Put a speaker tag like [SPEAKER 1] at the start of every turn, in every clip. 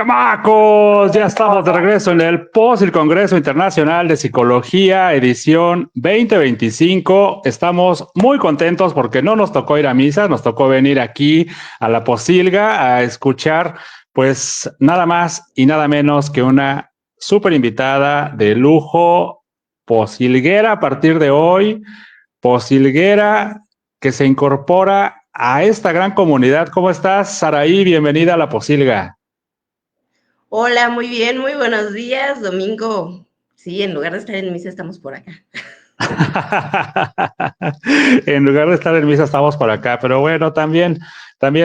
[SPEAKER 1] Chamacos, ya estamos de regreso en el el Congreso Internacional de Psicología, edición 2025. Estamos muy contentos porque no nos tocó ir a misa, nos tocó venir aquí a la Posilga a escuchar, pues nada más y nada menos que una súper invitada de lujo, posilguera a partir de hoy, posilguera que se incorpora a esta gran comunidad. ¿Cómo estás, Saraí? Bienvenida a la Posilga.
[SPEAKER 2] Hola, muy bien, muy buenos días, domingo. Sí, en lugar de estar en misa, estamos por acá.
[SPEAKER 1] En lugar de estar en misa, estamos por acá. Pero bueno, también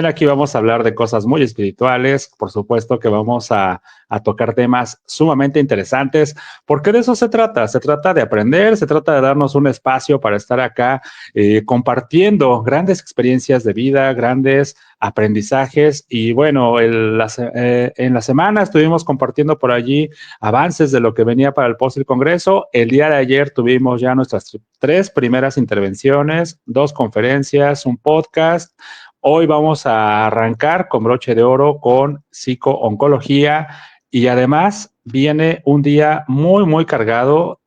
[SPEAKER 1] aquí vamos a hablar de cosas muy espirituales. Por supuesto que vamos a tocar temas sumamente interesantes, porque de eso se trata. Se trata de aprender, se trata de darnos un espacio para estar acá compartiendo grandes experiencias de vida, grandes aprendizajes. Y bueno, en la semana estuvimos compartiendo por allí avances de lo que venía para el post del Congreso. El día de ayer tuvimos ya nuestras 3 primeras intervenciones, 2 conferencias, un podcast. Hoy vamos a arrancar con broche de oro con psico-oncología y además viene un día muy, muy cargado.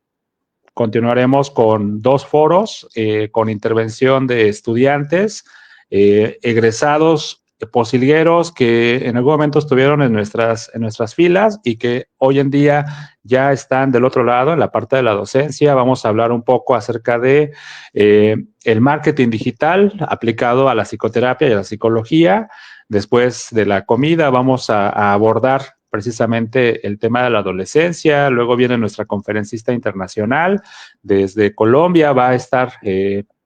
[SPEAKER 1] Continuaremos con 2 foros con intervención de estudiantes, egresados posilgueros que en algún momento estuvieron en nuestras filas y que hoy en día ya están del otro lado, en la parte de la docencia. Vamos a hablar un poco acerca de el marketing digital aplicado a la psicoterapia y a la psicología. Después de la comida vamos a abordar precisamente el tema de la adolescencia. Luego viene nuestra conferencista internacional desde Colombia, va a estar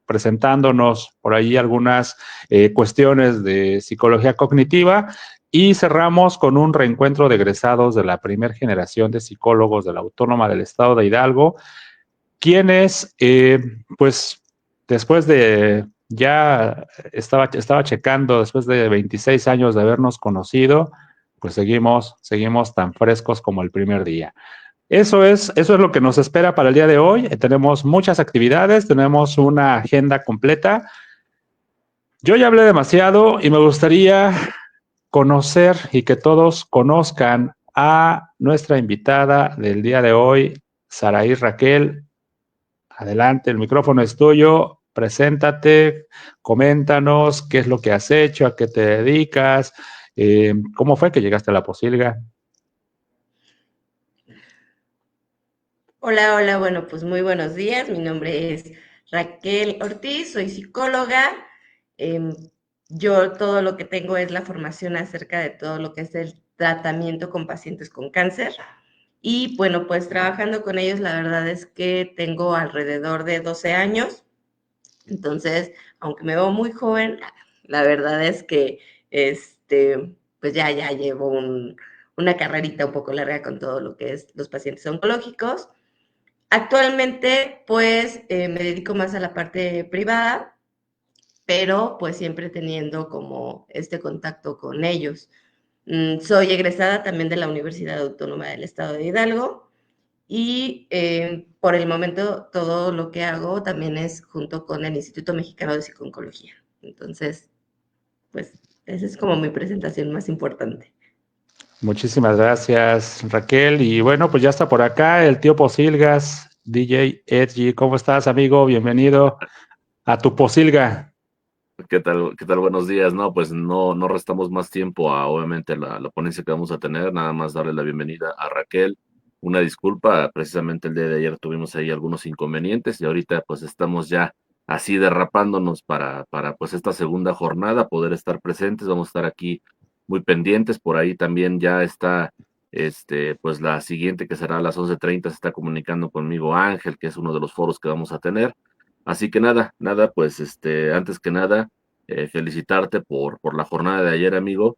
[SPEAKER 1] presentándonos por ahí algunas cuestiones de psicología cognitiva y cerramos con un reencuentro de egresados de la primera generación de psicólogos de la Autónoma del Estado de Hidalgo, quienes, pues, después de, ya estaba checando, después de 26 años de habernos conocido, pues seguimos tan frescos como el primer día. Eso es lo que nos espera para el día de hoy. Tenemos muchas actividades, tenemos una agenda completa. Yo ya hablé demasiado y me gustaría conocer y que todos conozcan a nuestra invitada del día de hoy, Saraí Raquel. Adelante, el micrófono es tuyo. Preséntate, coméntanos qué es lo que has hecho, a qué te dedicas, cómo fue que llegaste a la Posilga.
[SPEAKER 2] Hola, hola, bueno, pues muy buenos días. Mi nombre es Raquel Ortiz, soy psicóloga. Em, yo todo lo que tengo es la formación acerca de todo lo que es el tratamiento con pacientes con cáncer. Y bueno, pues trabajando con ellos, la verdad es que tengo alrededor de 12 años. Entonces, aunque me veo muy joven, la verdad es que, pues ya llevo una carrerita un poco larga con todo lo que es los pacientes oncológicos. Actualmente, pues, me dedico más a la parte privada, pero pues siempre teniendo como este contacto con ellos. Soy egresada también de la Universidad Autónoma del Estado de Hidalgo y por el momento todo lo que hago también es junto con el Instituto Mexicano de Psiconcología. Entonces, pues esa es como mi presentación más importante.
[SPEAKER 1] Muchísimas gracias, Raquel. Y bueno, pues ya está por acá el tío Posilgas, DJ Edgy. ¿Cómo estás, amigo? Bienvenido a tu Posilga.
[SPEAKER 3] ¿Qué tal? ¿Qué tal? Buenos días. No, pues no restamos más tiempo a, obviamente, la ponencia que vamos a tener. Nada más darle la bienvenida a Raquel. Una disculpa, precisamente el día de ayer tuvimos ahí algunos inconvenientes y ahorita pues estamos ya así derrapándonos para pues esta segunda jornada, poder estar presentes. Vamos a estar aquí muy pendientes. Por ahí también ya está, pues la siguiente que será a las 11:30 se está comunicando conmigo Ángel, que es uno de los foros que vamos a tener. Así que nada, pues antes que nada, felicitarte por la jornada de ayer, amigo,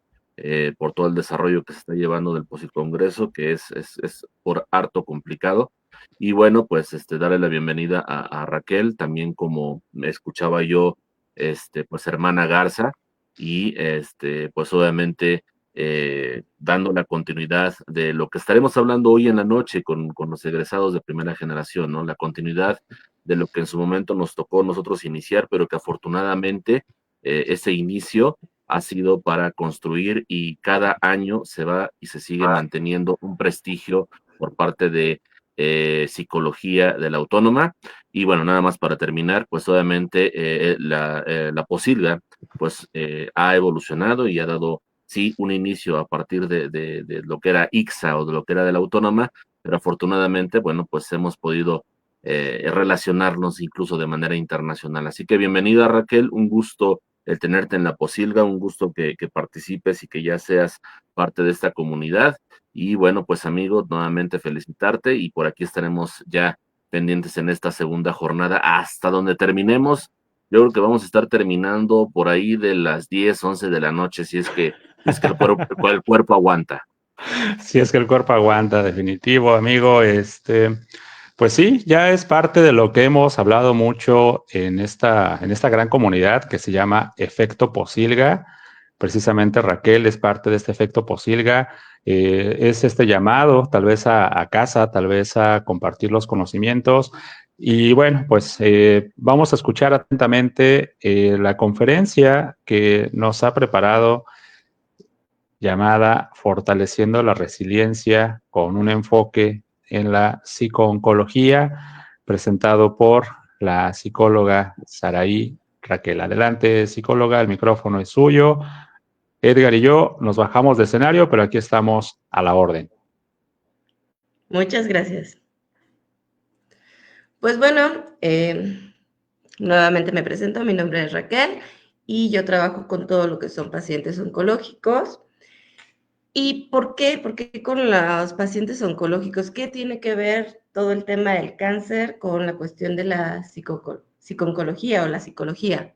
[SPEAKER 3] por todo el desarrollo que se está llevando del Congreso, que es por harto complicado. Y bueno, pues darle la bienvenida a Raquel, también como me escuchaba yo, pues hermana Garza, y pues obviamente dando la continuidad de lo que estaremos hablando hoy en la noche con los egresados de primera generación, ¿no? La continuidad de lo que en su momento nos tocó nosotros iniciar, pero que afortunadamente ese inicio ha sido para construir y cada año se va y se sigue manteniendo un prestigio por parte de psicología de la Autónoma. Y bueno, nada más para terminar, pues obviamente la Posilga pues ha evolucionado y ha dado sí un inicio a partir de lo que era ICSA o de lo que era de la Autónoma, pero afortunadamente, bueno, pues hemos podido relacionarnos incluso de manera internacional. Así que bienvenida, Raquel, un gusto el tenerte en la Posilga, un gusto que participes y que ya seas parte de esta comunidad. Y bueno, pues amigos, nuevamente felicitarte y por aquí estaremos ya pendientes en esta segunda jornada hasta donde terminemos. Yo creo que vamos a estar terminando por ahí de las 10, 11 de la noche, si es que el cuerpo aguanta.
[SPEAKER 1] Si es que el cuerpo aguanta, definitivo, amigo. Pues sí, ya es parte de lo que hemos hablado mucho en esta gran comunidad que se llama Efecto Posilga. Precisamente Raquel es parte de este Efecto Posilga. Es este llamado tal vez a casa, tal vez a compartir los conocimientos. Y bueno, pues vamos a escuchar atentamente la conferencia que nos ha preparado llamada Fortaleciendo la Resiliencia con un enfoque en la psicooncología, presentado por la psicóloga Saraí Raquel. Adelante, psicóloga, el micrófono es suyo. Edgar y yo nos bajamos de escenario, pero aquí estamos a la orden.
[SPEAKER 2] Muchas gracias. Pues bueno, nuevamente me presento, mi nombre es Raquel y yo trabajo con todo lo que son pacientes oncológicos. ¿Y por qué? ¿Por qué con los pacientes oncológicos? ¿Qué tiene que ver todo el tema del cáncer con la cuestión de la psicooncología o la psicología?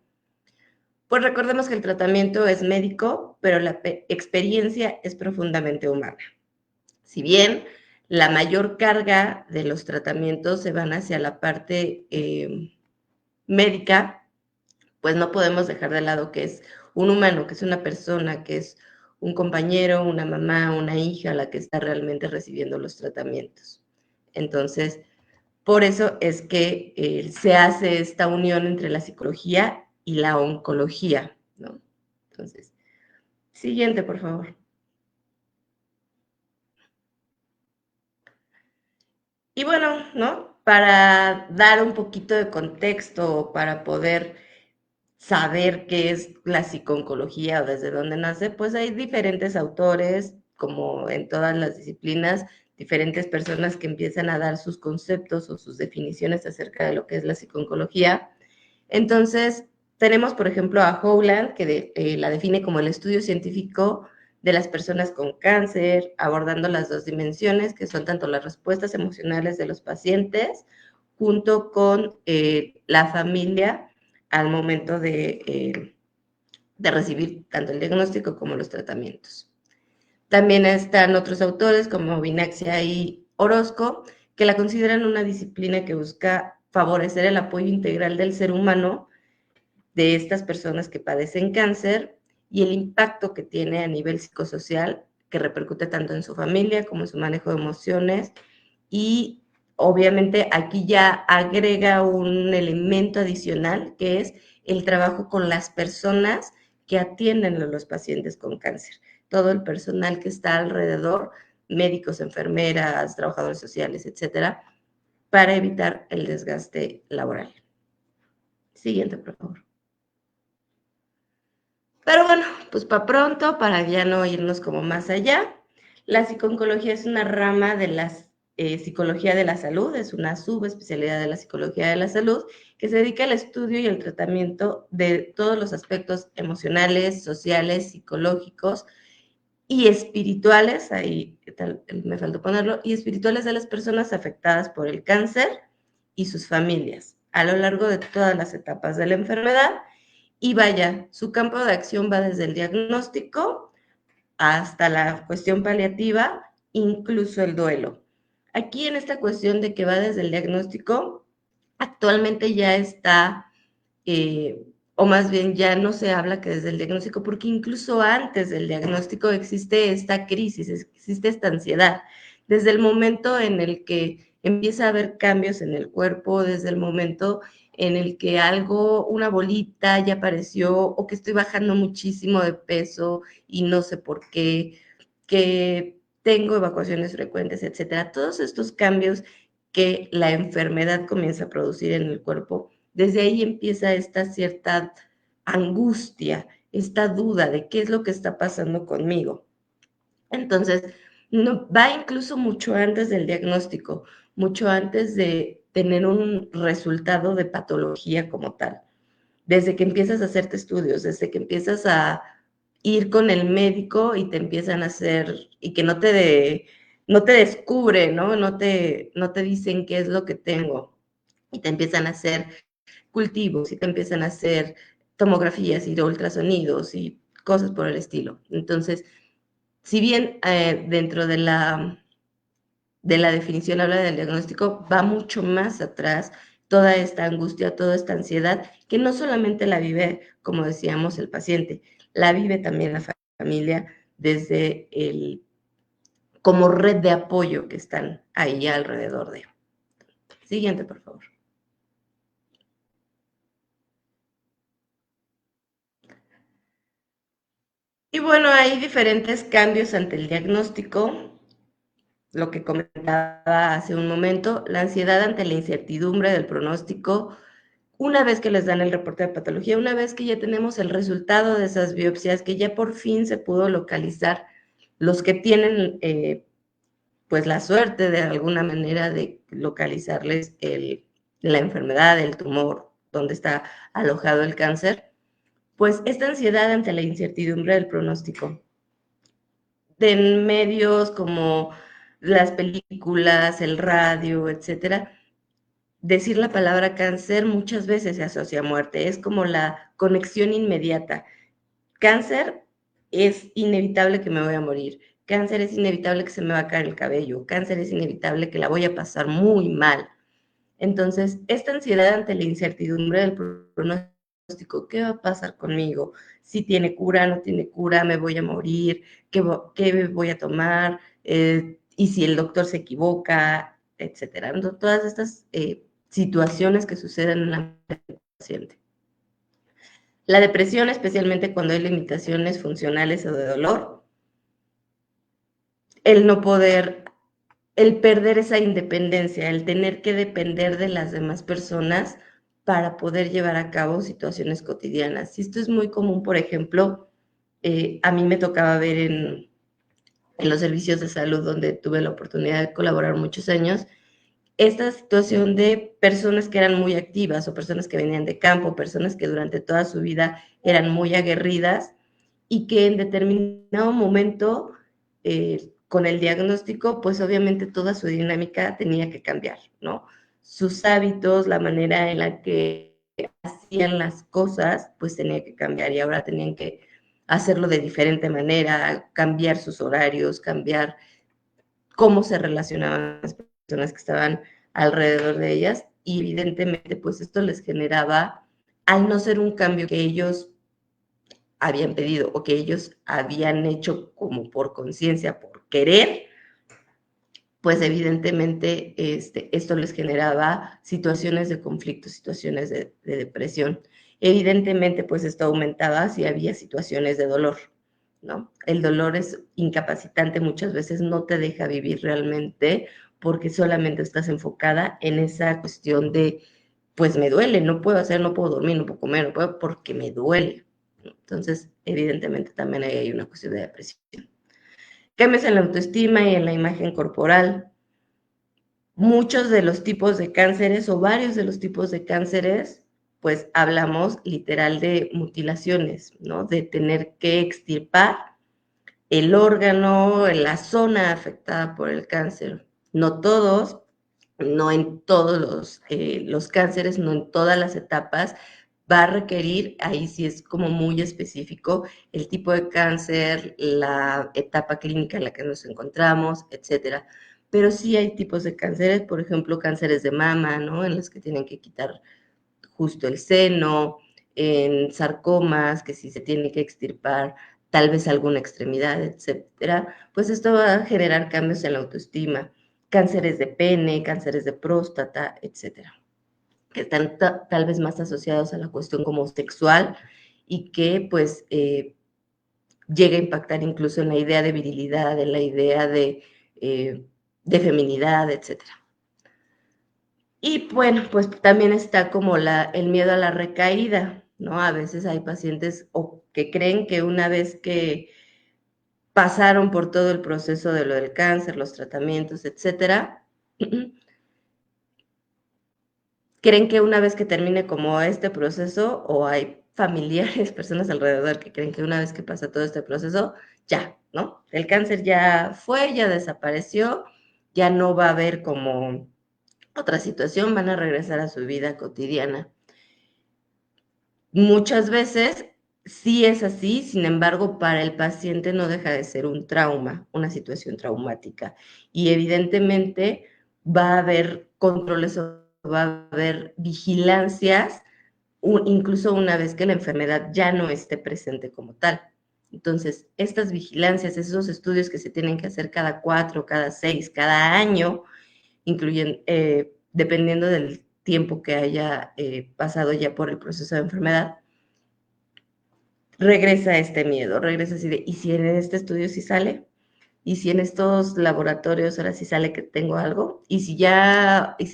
[SPEAKER 2] Pues recordemos que el tratamiento es médico, pero la experiencia es profundamente humana. Si bien la mayor carga de los tratamientos se van hacia la parte médica, pues no podemos dejar de lado que es un humano, que es una persona, que es un compañero, una mamá, una hija, la que está realmente recibiendo los tratamientos. Entonces, por eso es que se hace esta unión entre la psicología y la oncología, ¿no? Entonces, siguiente, por favor. Y bueno, ¿no? Para dar un poquito de contexto, para poder saber qué es la psicooncología o desde dónde nace, pues hay diferentes autores, como en todas las disciplinas, diferentes personas que empiezan a dar sus conceptos o sus definiciones acerca de lo que es la psicooncología. Entonces, tenemos, por ejemplo, a Howland, que la define como el estudio científico de las personas con cáncer, abordando las dos dimensiones, que son tanto las respuestas emocionales de los pacientes, junto con la familia al momento de recibir tanto el diagnóstico como los tratamientos. También están otros autores como Vinaxia y Orozco, que la consideran una disciplina que busca favorecer el apoyo integral del ser humano de estas personas que padecen cáncer y el impacto que tiene a nivel psicosocial, que repercute tanto en su familia como en su manejo de emociones. Y obviamente aquí ya agrega un elemento adicional, que es el trabajo con las personas que atienden a los pacientes con cáncer. Todo el personal que está alrededor, médicos, enfermeras, trabajadores sociales, etcétera, para evitar el desgaste laboral. Siguiente, por favor. Pero bueno, pues para pronto, para ya no irnos como más allá, la psicooncología es una rama de la psicología de la salud, es una subespecialidad de la psicología de la salud que se dedica al estudio y al tratamiento de todos los aspectos emocionales, sociales, psicológicos y espirituales, ahí me faltó ponerlo, y espirituales de las personas afectadas por el cáncer y sus familias a lo largo de todas las etapas de la enfermedad. Y vaya, su campo de acción va desde el diagnóstico hasta la cuestión paliativa, incluso el duelo. Aquí en esta cuestión de que va desde el diagnóstico, actualmente ya está, o más bien ya no se habla que desde el diagnóstico, porque incluso antes del diagnóstico existe esta crisis, existe esta ansiedad. Desde el momento en el que empieza a haber cambios en el cuerpo, desde el momento en el que algo, una bolita ya apareció, o que estoy bajando muchísimo de peso y no sé por qué, que tengo evacuaciones frecuentes, etcétera. Todos estos cambios que la enfermedad comienza a producir en el cuerpo, desde ahí empieza esta cierta angustia, esta duda de qué es lo que está pasando conmigo. Entonces, no, va incluso mucho antes del diagnóstico, mucho antes de tener un resultado de patología como tal. Desde que empiezas a hacerte estudios, desde que empiezas a ir con el médico y te empiezan a hacer, y que no te descubre, ¿no? No te dicen qué es lo que tengo, y te empiezan a hacer cultivos, y te empiezan a hacer tomografías y ultrasonidos y cosas por el estilo. Entonces, si bien dentro de la definición habla del diagnóstico, va mucho más atrás toda esta angustia, toda esta ansiedad, que no solamente la vive, como decíamos, el paciente, la vive también la familia desde como red de apoyo que están ahí alrededor de. Siguiente, por favor. Y bueno, hay diferentes cambios ante el diagnóstico. Lo que comentaba hace un momento, la ansiedad ante la incertidumbre del pronóstico, una vez que les dan el reporte de patología, una vez que ya tenemos el resultado de esas biopsias, que ya por fin se pudo localizar los que tienen pues la suerte de alguna manera de localizarles la enfermedad, el tumor, donde está alojado el cáncer, pues esta ansiedad ante la incertidumbre del pronóstico. De medios como las películas, el radio, etcétera, decir la palabra cáncer muchas veces se asocia a muerte, es como la conexión inmediata. Cáncer es inevitable que me voy a morir, cáncer es inevitable que se me va a caer el cabello, cáncer es inevitable que la voy a pasar muy mal. Entonces, esta ansiedad ante la incertidumbre del pronóstico, ¿qué va a pasar conmigo? Si tiene cura, no tiene cura, me voy a morir, qué voy a tomar, y si el doctor se equivoca, etcétera. Entonces, todas estas situaciones que suceden en la paciente. La depresión, especialmente cuando hay limitaciones funcionales o de dolor, el no poder, el perder esa independencia, el tener que depender de las demás personas para poder llevar a cabo situaciones cotidianas. Y esto es muy común, por ejemplo, a mí me tocaba ver en los servicios de salud donde tuve la oportunidad de colaborar muchos años, esta situación de personas que eran muy activas o personas que venían de campo, personas que durante toda su vida eran muy aguerridas y que en determinado momento, con el diagnóstico, pues obviamente toda su dinámica tenía que cambiar, ¿no? Sus hábitos, la manera en la que hacían las cosas, pues tenía que cambiar y ahora tenían que hacerlo de diferente manera, cambiar sus horarios, cambiar cómo se relacionaban las personas que estaban alrededor de ellas y evidentemente pues esto les generaba, al no ser un cambio que ellos habían pedido o que ellos habían hecho como por conciencia, por querer, pues evidentemente esto les generaba situaciones de conflicto, situaciones de depresión. Evidentemente, pues esto aumentaba si había situaciones de dolor, ¿no? El dolor es incapacitante, muchas veces no te deja vivir realmente porque solamente estás enfocada en esa cuestión de, pues me duele, no puedo hacer, no puedo dormir, no puedo comer, no puedo porque me duele. Entonces, evidentemente también ahí hay una cuestión de depresión. Cambios en la autoestima y en la imagen corporal. Muchos de los tipos de cánceres o varios de los tipos de cánceres, pues hablamos literal de mutilaciones, ¿no? De tener que extirpar el órgano, la zona afectada por el cáncer. No todos, no en todos los cánceres, no en todas las etapas, va a requerir, ahí sí es como muy específico, el tipo de cáncer, la etapa clínica en la que nos encontramos, etcétera. Pero sí hay tipos de cánceres, por ejemplo, cánceres de mama, ¿no? En los que tienen que quitar justo el seno, en sarcomas, que si se tiene que extirpar tal vez alguna extremidad, etcétera, pues esto va a generar cambios en la autoestima, cánceres de pene, cánceres de próstata, etcétera. que están tal vez más asociados a la cuestión como sexual y que pues llega a impactar incluso en la idea de virilidad, en la idea de feminidad, etcétera. Y bueno, pues también está como el miedo a la recaída, ¿no? A veces hay pacientes que creen que una vez que pasaron por todo el proceso de lo del cáncer, los tratamientos, etcétera, creen que una vez que termine como este proceso, o hay familiares, personas alrededor que creen que una vez que pasa todo este proceso, ya, ¿no? El cáncer ya fue, ya desapareció, ya no va a haber como otra situación, van a regresar a su vida cotidiana. Muchas veces sí es así, sin embargo, para el paciente no deja de ser un trauma, una situación traumática. Y evidentemente va a haber controles o va a haber vigilancias, incluso una vez que la enfermedad ya no esté presente como tal. Entonces, estas vigilancias, esos estudios que se tienen que hacer cada 4, cada 6, cada año, incluyen, dependiendo del tiempo que haya pasado ya por el proceso de enfermedad, regresa este miedo, regresa así de, ¿y si en este estudio sí sale? ¿Y si en estos laboratorios ahora sí sale que tengo algo? ¿Y si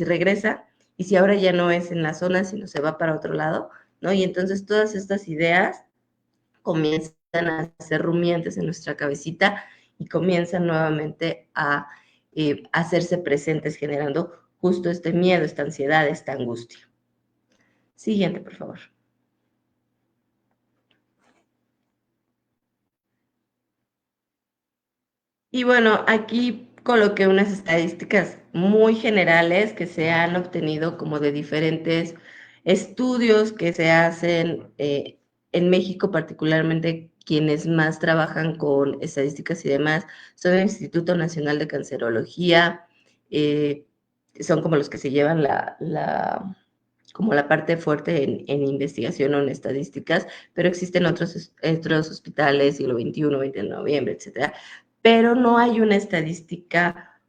[SPEAKER 2] regresa? ¿Y si ahora ya no es en la zona, sino se va para otro lado? ¿No? Y entonces todas estas ideas comienzan a ser rumiantes en nuestra cabecita y comienzan nuevamente a hacerse presentes, generando justo este miedo, esta ansiedad, esta angustia. Siguiente, por favor. Y bueno, aquí coloqué unas estadísticas muy generales que se han obtenido como de diferentes estudios que se hacen en México, particularmente quienes más trabajan con estadísticas y demás, son el Instituto Nacional de Cancerología, son como los que se llevan como la parte fuerte en investigación o en estadísticas, pero existen otros hospitales, siglo XXI, 20 de noviembre, etcétera, pero no hay una estadística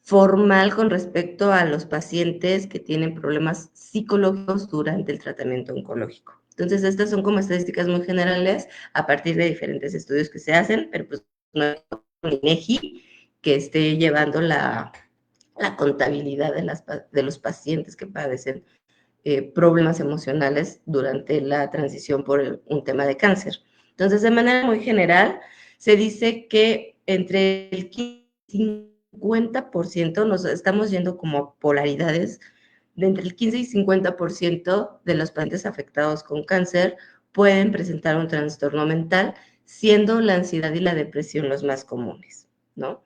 [SPEAKER 2] formal con respecto a los pacientes que tienen problemas psicológicos durante el tratamiento oncológico. Entonces, estas son como estadísticas muy generales a partir de diferentes estudios que se hacen, pero pues no hay un INEGI que esté llevando la contabilidad de los pacientes que padecen problemas emocionales durante la transición por un tema de cáncer. Entonces, de manera muy general, se dice que entre el 15 y 50% nos estamos yendo como polaridades, de entre el 15 y 50% de los pacientes afectados con cáncer pueden presentar un trastorno mental, siendo la ansiedad y la depresión los más comunes, ¿no?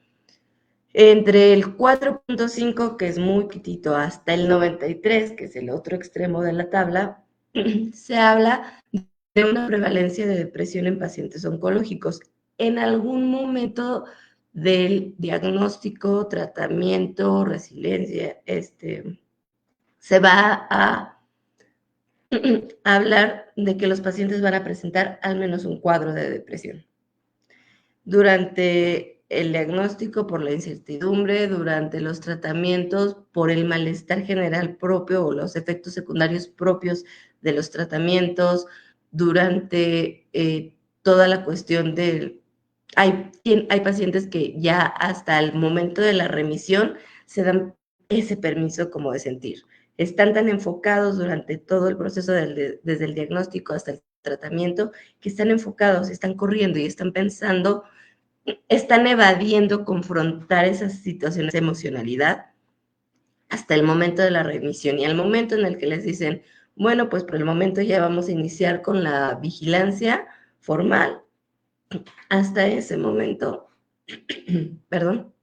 [SPEAKER 2] Entre el 4.5, que es muy pitito, hasta el 93, que es el otro extremo de la tabla, se habla de una prevalencia de depresión en pacientes oncológicos. En algún momento del diagnóstico, tratamiento, resiliencia, se va a hablar de que los pacientes van a presentar al menos un cuadro de depresión. Durante el diagnóstico, por la incertidumbre, durante los tratamientos, por el malestar general propio o los efectos secundarios propios de los tratamientos, durante toda la cuestión del... Hay pacientes que ya hasta el momento de la remisión se dan ese permiso como de sentir. Están tan enfocados durante todo el proceso desde el diagnóstico hasta el tratamiento, que están enfocados, están corriendo y están pensando, están evadiendo confrontar esas situaciones de emocionalidad hasta el momento de la remisión. Y al momento en el que les dicen, bueno, pues por el momento ya vamos a iniciar con la vigilancia formal, hasta ese momento, perdón,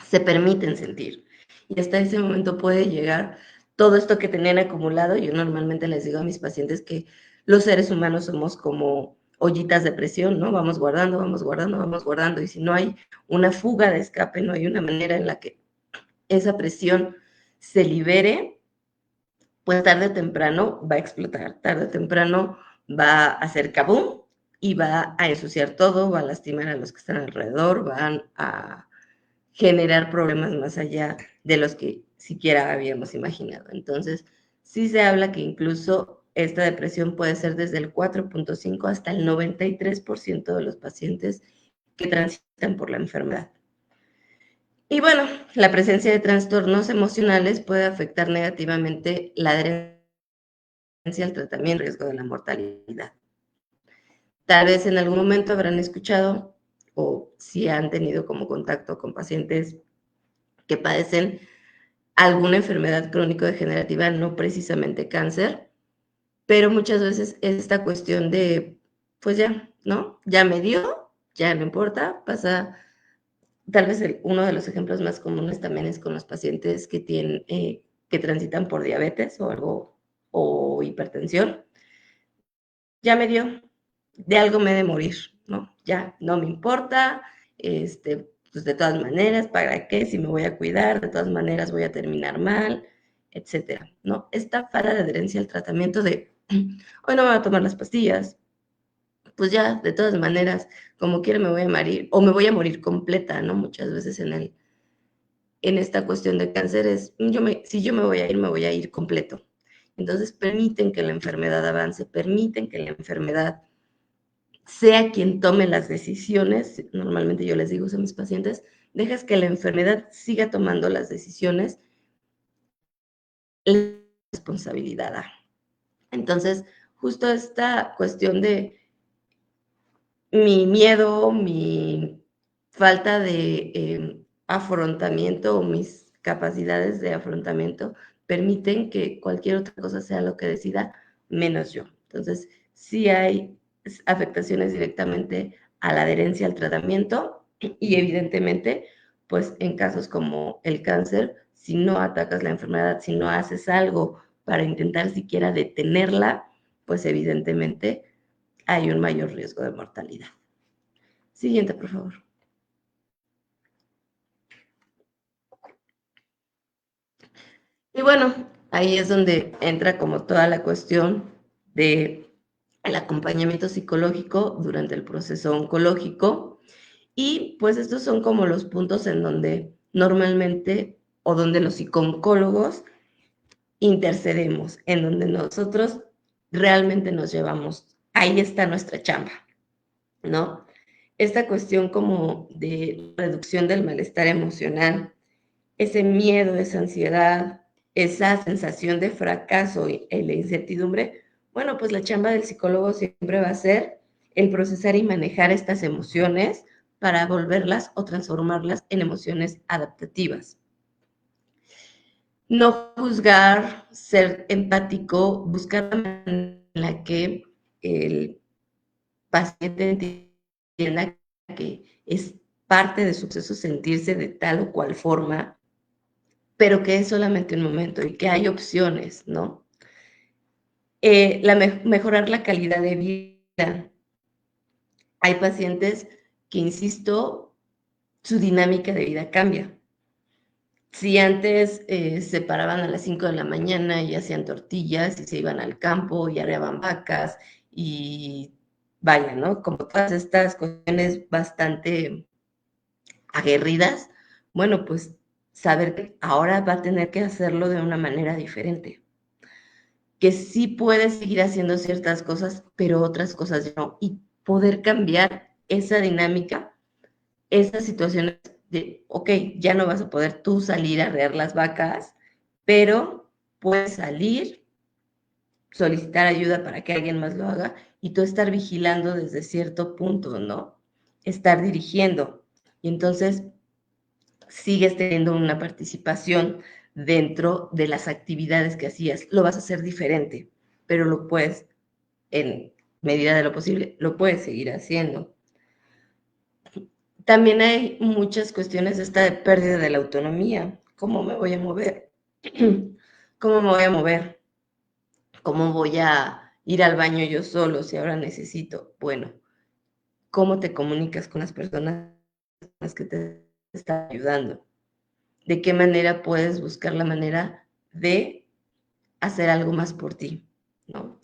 [SPEAKER 2] se permiten sentir. Y hasta ese momento puede llegar todo esto que tenían acumulado. Yo normalmente les digo a mis pacientes que los seres humanos somos como ollitas de presión, ¿no? Vamos guardando, vamos guardando, vamos guardando. Y si no hay una fuga de escape, no hay una manera en la que esa presión se libere, pues tarde o temprano va a explotar, tarde o temprano va a hacer kabum y va a ensuciar todo, va a lastimar a los que están alrededor, van a generar problemas más allá de los que siquiera habíamos imaginado. Entonces, sí se habla que incluso esta depresión puede ser desde el 4.5 hasta el 93% de los pacientes que transitan por la enfermedad. Y bueno, la presencia de trastornos emocionales puede afectar negativamente la adherencia al tratamiento y riesgo de la mortalidad. Tal vez en algún momento habrán escuchado o si han tenido como contacto con pacientes que padecen alguna enfermedad crónico-degenerativa, no precisamente cáncer, pero muchas veces esta cuestión de, pues ya, ¿no? Ya me dio, ya no importa, pasa. Tal vez uno de los ejemplos más comunes también es con los pacientes que tienen, que transitan por diabetes o algo, o hipertensión. Ya me dio, de algo me he de morir, ¿no? Ya, no me importa, pues de todas maneras, ¿para qué? Si me voy a cuidar, de todas maneras voy a terminar mal, etcétera, ¿no? Esta falta de adherencia al tratamiento de, hoy no me voy a tomar las pastillas, pues ya, de todas maneras, como quiera me voy a morir, o me voy a morir completa, ¿no? Muchas veces en esta cuestión de cáncer es, si yo me voy a ir completo. Entonces permiten que la enfermedad avance, permiten que la enfermedad sea quien tome las decisiones. Normalmente yo les digo a mis pacientes, dejas que la enfermedad siga tomando las decisiones, la responsabilidad. Entonces, justo esta cuestión de mi miedo, mi falta de afrontamiento o mis capacidades de afrontamiento permiten que cualquier otra cosa sea lo que decida, menos yo. Entonces, sí hay afectaciones directamente a la adherencia al tratamiento y evidentemente, pues en casos como el cáncer, si no atacas la enfermedad, si no haces algo para intentar siquiera detenerla, pues evidentemente hay un mayor riesgo de mortalidad. Siguiente, por favor. Y bueno, ahí es donde entra como toda la cuestión del acompañamiento psicológico durante el proceso oncológico. Y pues estos son como los puntos en donde normalmente o donde los psicólogos intercedemos, en donde nosotros realmente nos llevamos. Ahí está nuestra chamba, ¿no? Esta cuestión como de reducción del malestar emocional, ese miedo, esa ansiedad, esa sensación de fracaso y la incertidumbre, bueno, pues la chamba del psicólogo siempre va a ser el procesar y manejar estas emociones para volverlas o transformarlas en emociones adaptativas. No juzgar, ser empático, buscar la manera en la que el paciente entienda que es parte de su proceso sentirse de tal o cual forma, pero que es solamente un momento y que hay opciones, ¿no? Mejorar la calidad de vida. Hay pacientes que, insisto, su dinámica de vida cambia. Si antes se paraban a las 5 de la mañana y hacían tortillas y se iban al campo y arreaban vacas y vaya, ¿no? Como todas estas cuestiones bastante aguerridas, bueno, pues saber que ahora va a tener que hacerlo de una manera diferente. Que sí puede seguir haciendo ciertas cosas, pero otras cosas no. Y poder cambiar esa dinámica, esas situaciones de, ok, ya no vas a poder tú salir a arrear las vacas, pero puedes salir, solicitar ayuda para que alguien más lo haga y tú estar vigilando desde cierto punto, ¿no? Estar dirigiendo. Y entonces sigues teniendo una participación dentro de las actividades que hacías. Lo vas a hacer diferente, pero lo puedes, en medida de lo posible, lo puedes seguir haciendo. También hay muchas cuestiones esta de pérdida de la autonomía. ¿Cómo me voy a mover? ¿Cómo me voy a mover? ¿Cómo voy a ir al baño yo solo si ahora necesito? Bueno, ¿cómo te comunicas con las personas que te están ayudando? ¿De qué manera puedes buscar la manera de hacer algo más por ti, ¿no?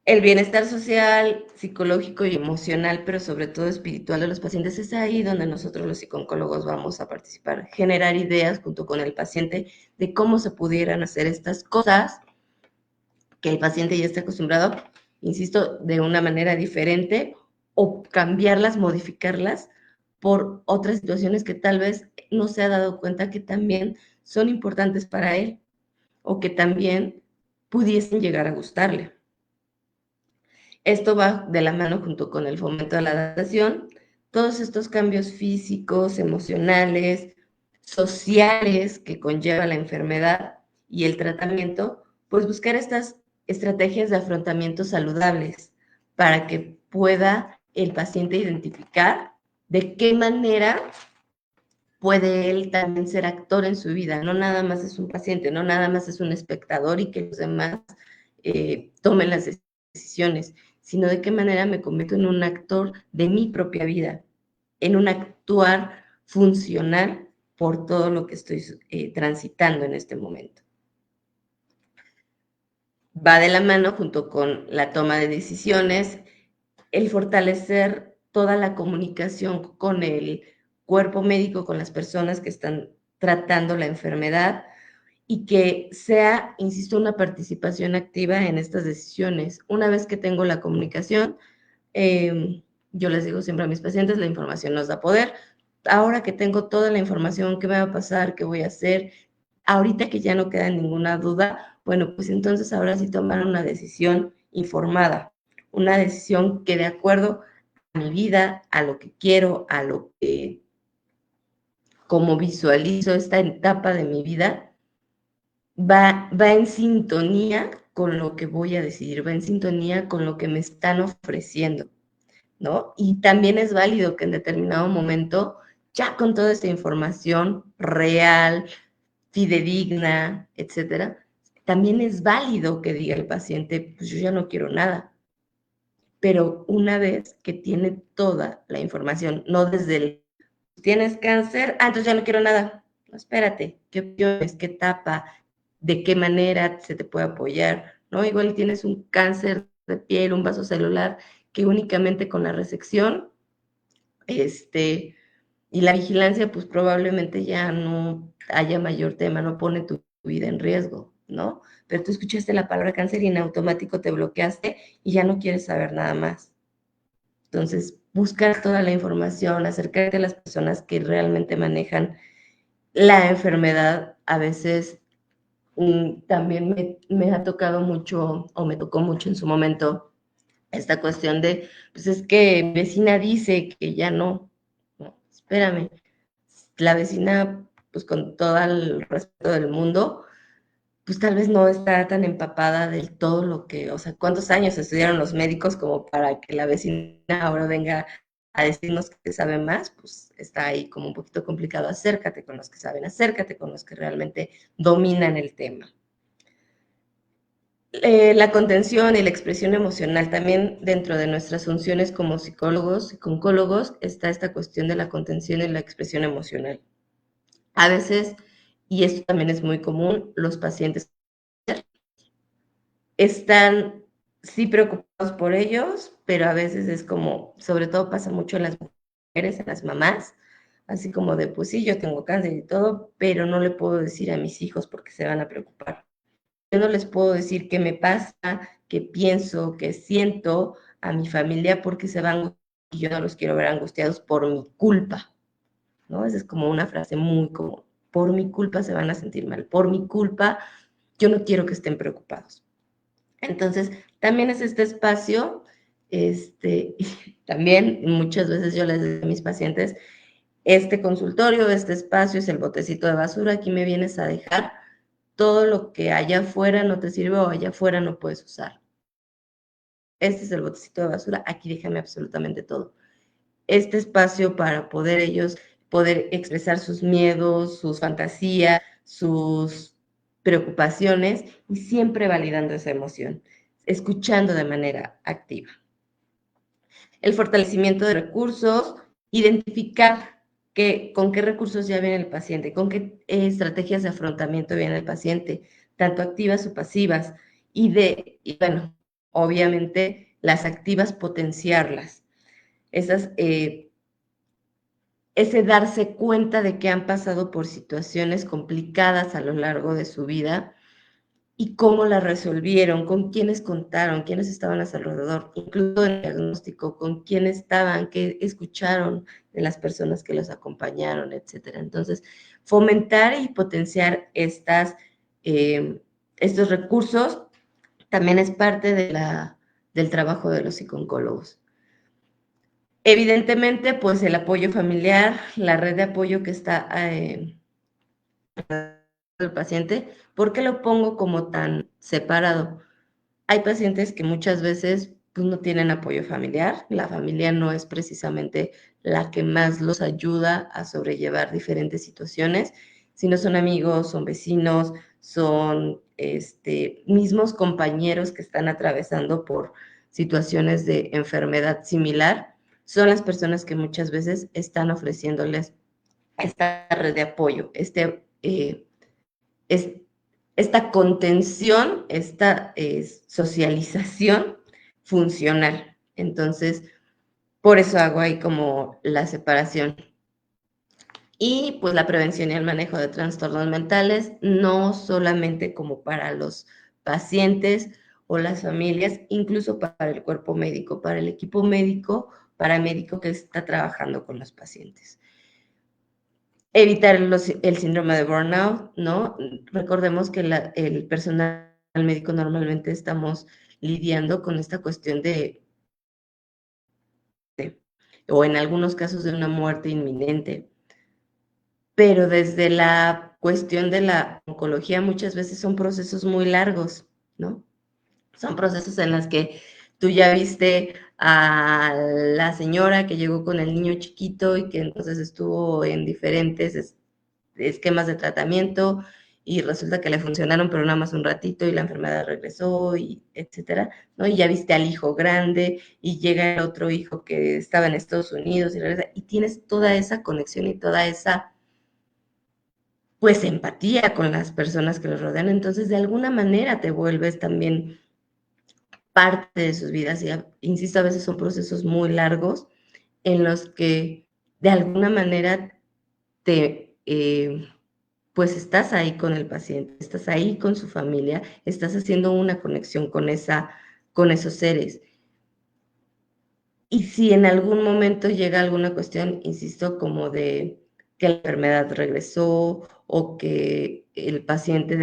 [SPEAKER 2] El bienestar social, psicológico y emocional, pero sobre todo espiritual de los pacientes, es ahí donde nosotros los psicólogos vamos a participar, generar ideas junto con el paciente de cómo se pudieran hacer estas cosas que el paciente ya está acostumbrado, insisto, de una manera diferente, o cambiarlas, modificarlas por otras situaciones que tal vez no se ha dado cuenta que también son importantes para él o que también pudiesen llegar a gustarle. Esto va de la mano junto con el fomento de la adaptación. Todos estos cambios físicos, emocionales, sociales que conlleva la enfermedad y el tratamiento, pues buscar estas estrategias de afrontamiento saludables para que pueda el paciente identificar de qué manera puede él también ser actor en su vida. No nada más es un paciente, no nada más es un espectador y que los demás tomen las decisiones, sino de qué manera me convierto en un actor de mi propia vida, en un actuar funcional por todo lo que estoy transitando en este momento. Va de la mano junto con la toma de decisiones, el fortalecer toda la comunicación con el cuerpo médico, con las personas que están tratando la enfermedad y que sea, insisto, una participación activa en estas decisiones. Una vez que tengo la comunicación, yo les digo siempre a mis pacientes, la información nos da poder. Ahora que tengo toda la información, ¿qué me va a pasar? ¿Qué voy a hacer? Ahorita que ya no queda ninguna duda, bueno, pues entonces ahora sí tomar una decisión informada, una decisión que de acuerdo a mi vida, a lo que quiero, a lo que, como visualizo esta etapa de mi vida, va en sintonía con lo que voy a decidir, va en sintonía con lo que me están ofreciendo, ¿no? Y también es válido que en determinado momento, ya con toda esta información real, fidedigna, etcétera, también es válido que diga el paciente, pues yo ya no quiero nada. Pero una vez que tiene toda la información, no desde el, tienes cáncer, entonces ya no quiero nada. No, espérate, ¿qué opciones, qué etapa, de qué manera se te puede apoyar? ¿No? Igual tienes un cáncer de piel, un vaso celular, que únicamente con la resección, y la vigilancia, pues probablemente ya no haya mayor tema, no pone tu vida en riesgo, ¿no? Pero tú escuchaste la palabra cáncer y en automático te bloqueaste y ya no quieres saber nada más. Entonces, buscar toda la información, acercarte a las personas que realmente manejan la enfermedad. A veces también me ha tocado mucho, o me tocó mucho en su momento, esta cuestión de, pues es que mi vecina dice que ya no, espérame, la vecina, pues con todo el respeto del mundo, pues tal vez no está tan empapada del todo lo que, o sea, cuántos años estudiaron los médicos como para que la vecina ahora venga a decirnos que sabe más, pues está ahí como un poquito complicado. Acércate con los que saben, acércate con los que realmente dominan el tema. La contención y la expresión emocional, también dentro de nuestras funciones como psicólogos y oncólogos está esta cuestión de la contención y la expresión emocional. A veces, y esto también es muy común, los pacientes están sí preocupados por ellos, pero a veces es como, sobre todo pasa mucho en las mujeres, en las mamás, así como de, pues sí, yo tengo cáncer y todo, pero no le puedo decir a mis hijos porque se van a preocupar. Yo no les puedo decir qué me pasa, qué pienso, qué siento a mi familia porque se van y yo no los quiero ver angustiados por mi culpa, ¿no? Esa es como una frase muy común. Por mi culpa se van a sentir mal, por mi culpa yo no quiero que estén preocupados. Entonces, también es este espacio, también muchas veces yo les digo a mis pacientes, este consultorio, este espacio es el botecito de basura, aquí me vienes a dejar todo lo que allá afuera no te sirve o allá afuera no puedes usar. Este es el botecito de basura, aquí déjame absolutamente todo. Este espacio para poder ellos poder expresar sus miedos, sus fantasías, sus preocupaciones y siempre validando esa emoción, escuchando de manera activa. El fortalecimiento de recursos, identificar con qué recursos ya viene el paciente, con qué estrategias de afrontamiento viene el paciente, tanto activas o pasivas, y bueno, obviamente las activas potenciarlas, ese darse cuenta de que han pasado por situaciones complicadas a lo largo de su vida y cómo las resolvieron, con quiénes contaron, quiénes estaban a su alrededor, incluso en el diagnóstico, con quiénes estaban, qué escucharon de las personas que los acompañaron, etcétera. Entonces, fomentar y potenciar estos recursos también es parte del trabajo de los psicólogos. Evidentemente, pues el apoyo familiar, la red de apoyo que está el paciente. ¿Por qué lo pongo como tan separado? Hay pacientes que muchas veces pues, no tienen apoyo familiar, la familia no es precisamente la que más los ayuda a sobrellevar diferentes situaciones, sino son amigos, son vecinos, son mismos compañeros que están atravesando por situaciones de enfermedad similar, son las personas que muchas veces están ofreciéndoles esta red de apoyo, esta contención, esta socialización funcional. Entonces, por eso hago ahí como la separación. Y pues la prevención y el manejo de trastornos mentales, no solamente como para los pacientes o las familias, incluso para el cuerpo médico, para el equipo médico, paramédico que está trabajando con los pacientes. Evitar el síndrome de burnout, ¿no? Recordemos que el personal médico normalmente estamos lidiando con esta cuestión o en algunos casos de una muerte inminente, pero desde la cuestión de la oncología muchas veces son procesos muy largos, ¿no? Son procesos en los que tú ya viste a la señora que llegó con el niño chiquito y que entonces estuvo en diferentes esquemas de tratamiento y resulta que le funcionaron, pero nada más un ratito y la enfermedad regresó, y etcétera, ¿no? Y ya viste al hijo grande y llega el otro hijo que estaba en Estados Unidos y regresa, y tienes toda esa conexión y toda esa, pues, empatía con las personas que los rodean. Entonces, de alguna manera te vuelves también parte de sus vidas y, insisto, a veces son procesos muy largos en los que de alguna manera pues estás ahí con el paciente, estás ahí con su familia, estás haciendo una conexión con esos seres. Y si en algún momento llega alguna cuestión, insisto, como de que la enfermedad regresó o que el paciente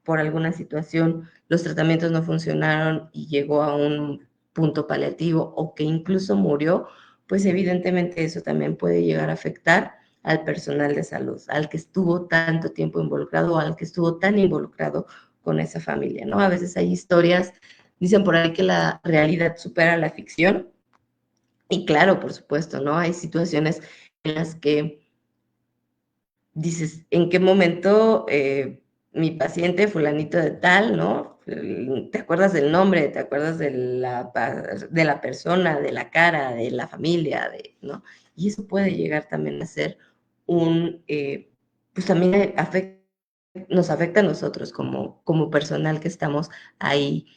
[SPEAKER 2] por alguna situación los tratamientos no funcionaron y llegó a un punto paliativo o que incluso murió, pues evidentemente eso también puede llegar a afectar al personal de salud, al que estuvo tanto tiempo involucrado o al que estuvo tan involucrado con esa familia, ¿no? A veces hay historias, dicen por ahí que la realidad supera la ficción, y claro, por supuesto, ¿no? Hay situaciones en las que dices, ¿en qué momento mi paciente fulanito de tal, ¿no? Te acuerdas del nombre, te acuerdas de la persona, de la cara, de la familia, ¿no? Y eso puede llegar también a ser pues también nos afecta a nosotros como personal que estamos ahí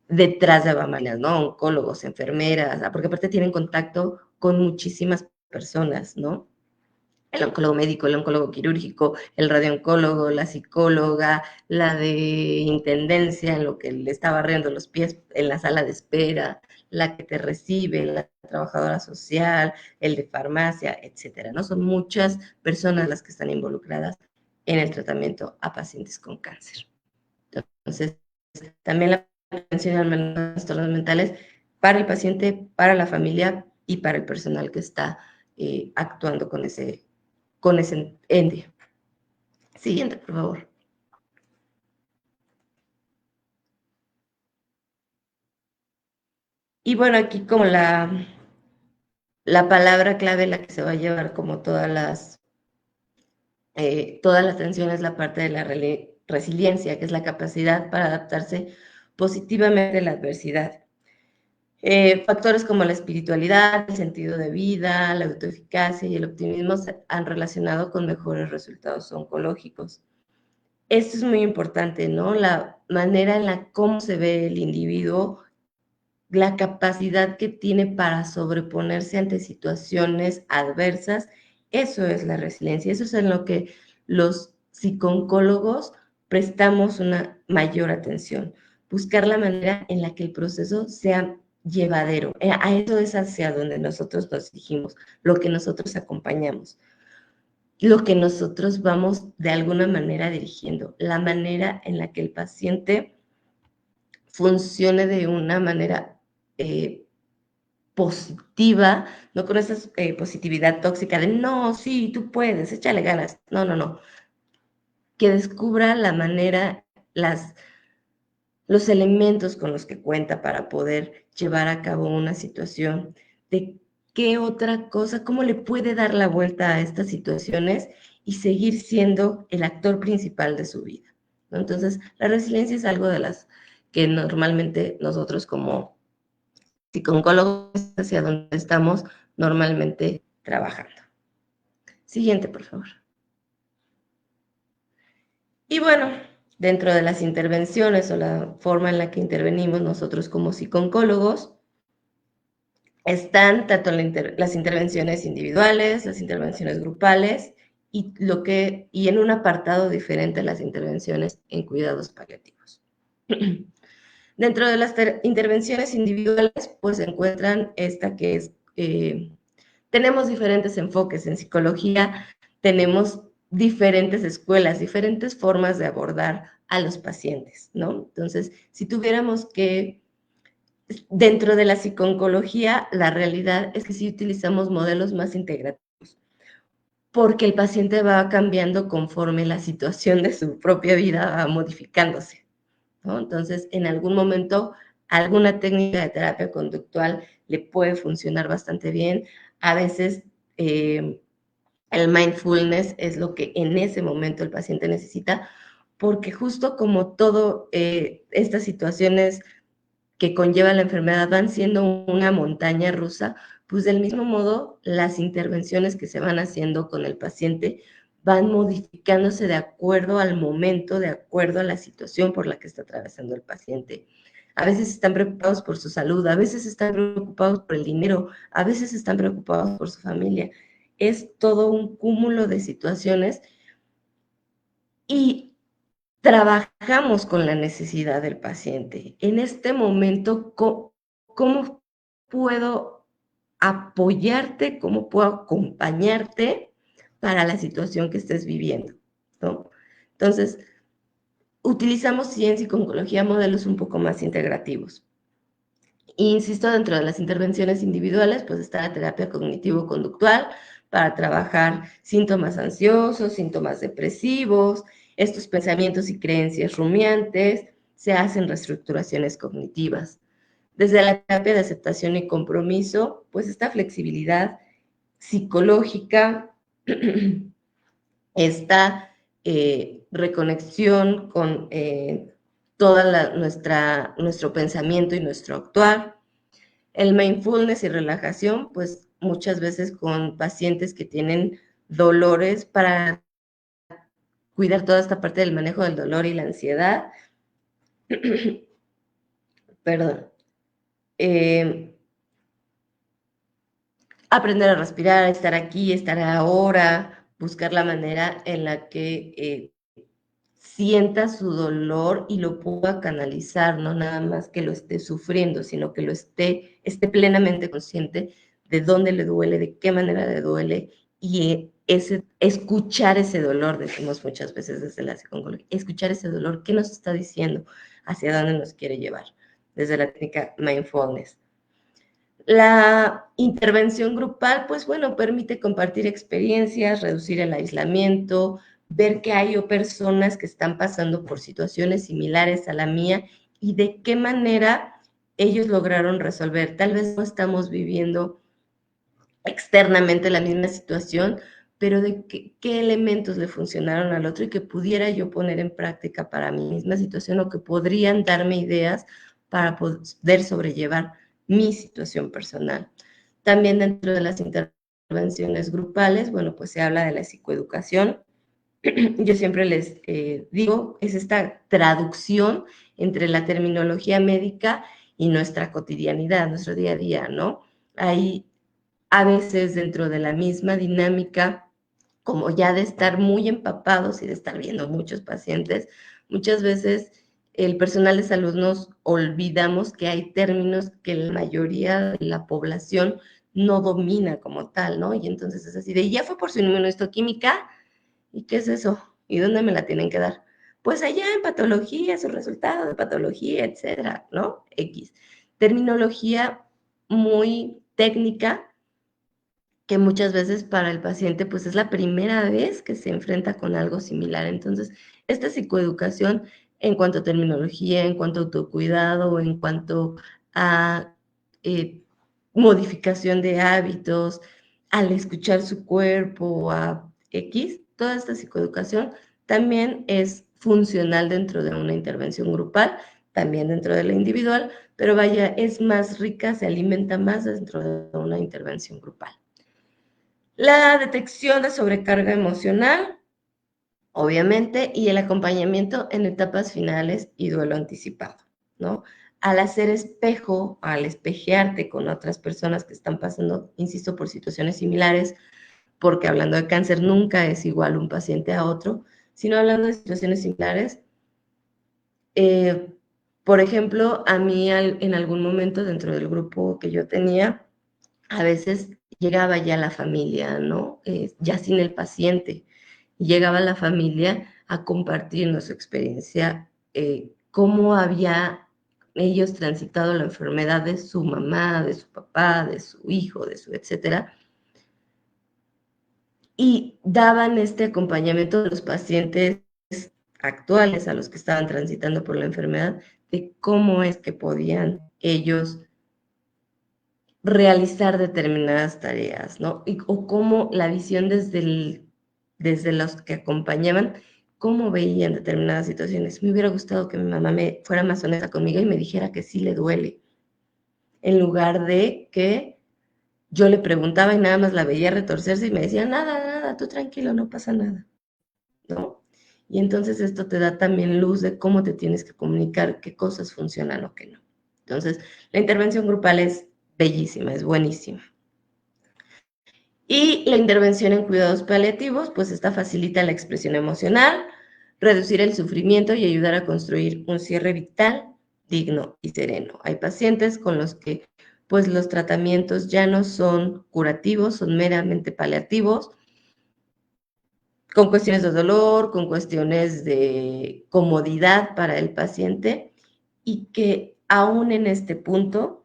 [SPEAKER 2] detrás de bambalinas, ¿no? Oncólogos, enfermeras, porque aparte tienen contacto con muchísimas personas, ¿no? El oncólogo médico, el oncólogo quirúrgico, el radiooncólogo, la psicóloga, la de intendencia, en lo que le está barriendo los pies en la sala de espera, la que te recibe, la trabajadora social, el de farmacia, etcétera, ¿no? Son muchas personas las que están involucradas en el tratamiento a pacientes con cáncer. Entonces, también la atención al manejo de trastornos mentales para el paciente, para la familia y para el personal que está actuando con ese ente. Siguiente, por favor. Y bueno, aquí como la palabra clave, la que se va a llevar como toda la atención, es la parte de la resiliencia, que es la capacidad para adaptarse positivamente a la adversidad. Factores como la espiritualidad, el sentido de vida, la autoeficacia y el optimismo se han relacionado con mejores resultados oncológicos. Esto es muy importante, ¿no? La manera en la cómo se ve el individuo la capacidad que tiene para sobreponerse ante situaciones adversas. Eso es la resiliencia, eso es en lo que los psicólogos prestamos una mayor atención, buscar la manera en la que el proceso sea llevadero. A eso es hacia donde nosotros nos dirigimos, lo que nosotros acompañamos, lo que nosotros vamos de alguna manera dirigiendo, la manera en la que el paciente funcione de una manera positiva, no con esa positividad tóxica de no, sí, tú puedes, échale ganas. No, no, no. Que descubra la manera, los elementos con los que cuenta para poder llevar a cabo una situación, de qué otra cosa, cómo le puede dar la vuelta a estas situaciones y seguir siendo el actor principal de su vida, ¿no? Entonces, la resiliencia es algo de las que normalmente nosotros como psicólogos hacia donde estamos normalmente trabajando. Siguiente, por favor. Y bueno, dentro de las intervenciones o la forma en la que intervenimos nosotros como psicólogos, están tanto las intervenciones individuales, las intervenciones grupales y en un apartado diferente las intervenciones en cuidados paliativos. Dentro de las intervenciones individuales, pues se encuentran esta que es, tenemos diferentes enfoques en psicología, tenemos diferentes escuelas, diferentes formas de abordar a los pacientes, ¿no? Entonces, si tuviéramos que, dentro de la psiconcología, la realidad es que sí utilizamos modelos más integrativos, porque el paciente va cambiando conforme la situación de su propia vida va modificándose, ¿no? Entonces, en algún momento, alguna técnica de terapia conductual le puede funcionar bastante bien. A veces, el mindfulness es lo que en ese momento el paciente necesita, porque justo como todo estas situaciones que conlleva la enfermedad van siendo una montaña rusa, pues del mismo modo las intervenciones que se van haciendo con el paciente van modificándose de acuerdo al momento, de acuerdo a la situación por la que está atravesando el paciente. A veces están preocupados por su salud, a veces están preocupados por el dinero, a veces están preocupados por su familia. Es todo un cúmulo de situaciones y trabajamos con la necesidad del paciente. En este momento, ¿cómo puedo apoyarte? ¿Cómo puedo acompañarte para la situación que estés viviendo, ¿no? Entonces, utilizamos ciencia y psicología modelos un poco más integrativos. Insisto, dentro de las intervenciones individuales, pues está la terapia cognitivo-conductual para trabajar síntomas ansiosos, síntomas depresivos, estos pensamientos y creencias rumiantes, se hacen reestructuraciones cognitivas. Desde la terapia de aceptación y compromiso, pues esta flexibilidad psicológica, esta reconexión con nuestro pensamiento y nuestro actuar. El mindfulness y relajación, pues muchas veces con pacientes que tienen dolores para cuidar toda esta parte del manejo del dolor y la ansiedad. Perdón. Aprender a respirar, estar aquí, estar ahora, buscar la manera en la que sienta su dolor y lo pueda canalizar, no nada más que lo esté sufriendo, sino que lo esté plenamente consciente de dónde le duele, de qué manera le duele, y escuchar ese dolor, decimos muchas veces desde la psicología, escuchar ese dolor, qué nos está diciendo, hacia dónde nos quiere llevar, desde la técnica mindfulness. La intervención grupal, pues bueno, permite compartir experiencias, reducir el aislamiento, ver que hay personas que están pasando por situaciones similares a la mía y de qué manera ellos lograron resolver. Tal vez no estamos viviendo externamente la misma situación, pero de qué elementos le funcionaron al otro y que pudiera yo poner en práctica para mi misma situación o que podrían darme ideas para poder sobrellevar mi situación personal. También dentro de las intervenciones grupales, bueno, pues se habla de la psicoeducación. Yo siempre les digo, es esta traducción entre la terminología médica y nuestra cotidianidad, nuestro día a día, ¿no? Hay a veces dentro de la misma dinámica, como ya de estar muy empapados y de estar viendo muchos pacientes, muchas veces el personal de salud nos olvidamos que hay términos que la mayoría de la población no domina como tal, ¿no? Y entonces es así de, ya fue por su inmunohistoquímica, ¿y qué es eso? ¿Y dónde me la tienen que dar? Pues allá en patología, su resultado de patología, etcétera, ¿no? X. Terminología muy técnica que muchas veces para el paciente pues es la primera vez que se enfrenta con algo similar. Entonces, esta psicoeducación en cuanto a terminología, en cuanto a autocuidado, en cuanto a modificación de hábitos, al escuchar su cuerpo, a X, toda esta psicoeducación también es funcional dentro de una intervención grupal, también dentro de la individual, pero vaya, es más rica, se alimenta más dentro de una intervención grupal. La detección de sobrecarga emocional, obviamente, y el acompañamiento en etapas finales y duelo anticipado, ¿no? Al hacer espejo, al espejearte con otras personas que están pasando, insisto, por situaciones similares, porque hablando de cáncer nunca es igual un paciente a otro, sino hablando de situaciones similares. Por ejemplo, a mí en algún momento dentro del grupo que yo tenía, a veces llegaba ya la familia, ¿no? Ya sin el paciente. Llegaba la familia a compartirnos su experiencia, cómo había ellos transitado la enfermedad de su mamá, de su papá, de su hijo, de su etcétera. Y daban este acompañamiento de los pacientes actuales a los que estaban transitando por la enfermedad, de cómo es que podían ellos realizar determinadas tareas, ¿no? O cómo la visión desde los que acompañaban, cómo veían determinadas situaciones. Me hubiera gustado que mi mamá me fuera más honesta conmigo y me dijera que sí le duele, en lugar de que yo le preguntaba y nada más la veía retorcerse y me decía, nada, nada, tú tranquilo, no pasa nada, ¿no? Y entonces esto te da también luz de cómo te tienes que comunicar, qué cosas funcionan o qué no. Entonces, la intervención grupal es bellísima, es buenísima. Y la intervención en cuidados paliativos, pues esta facilita la expresión emocional, reducir el sufrimiento y ayudar a construir un cierre vital, digno y sereno. Hay pacientes con los que pues los tratamientos ya no son curativos, son meramente paliativos, con cuestiones de dolor, con cuestiones de comodidad para el paciente y que aún en este punto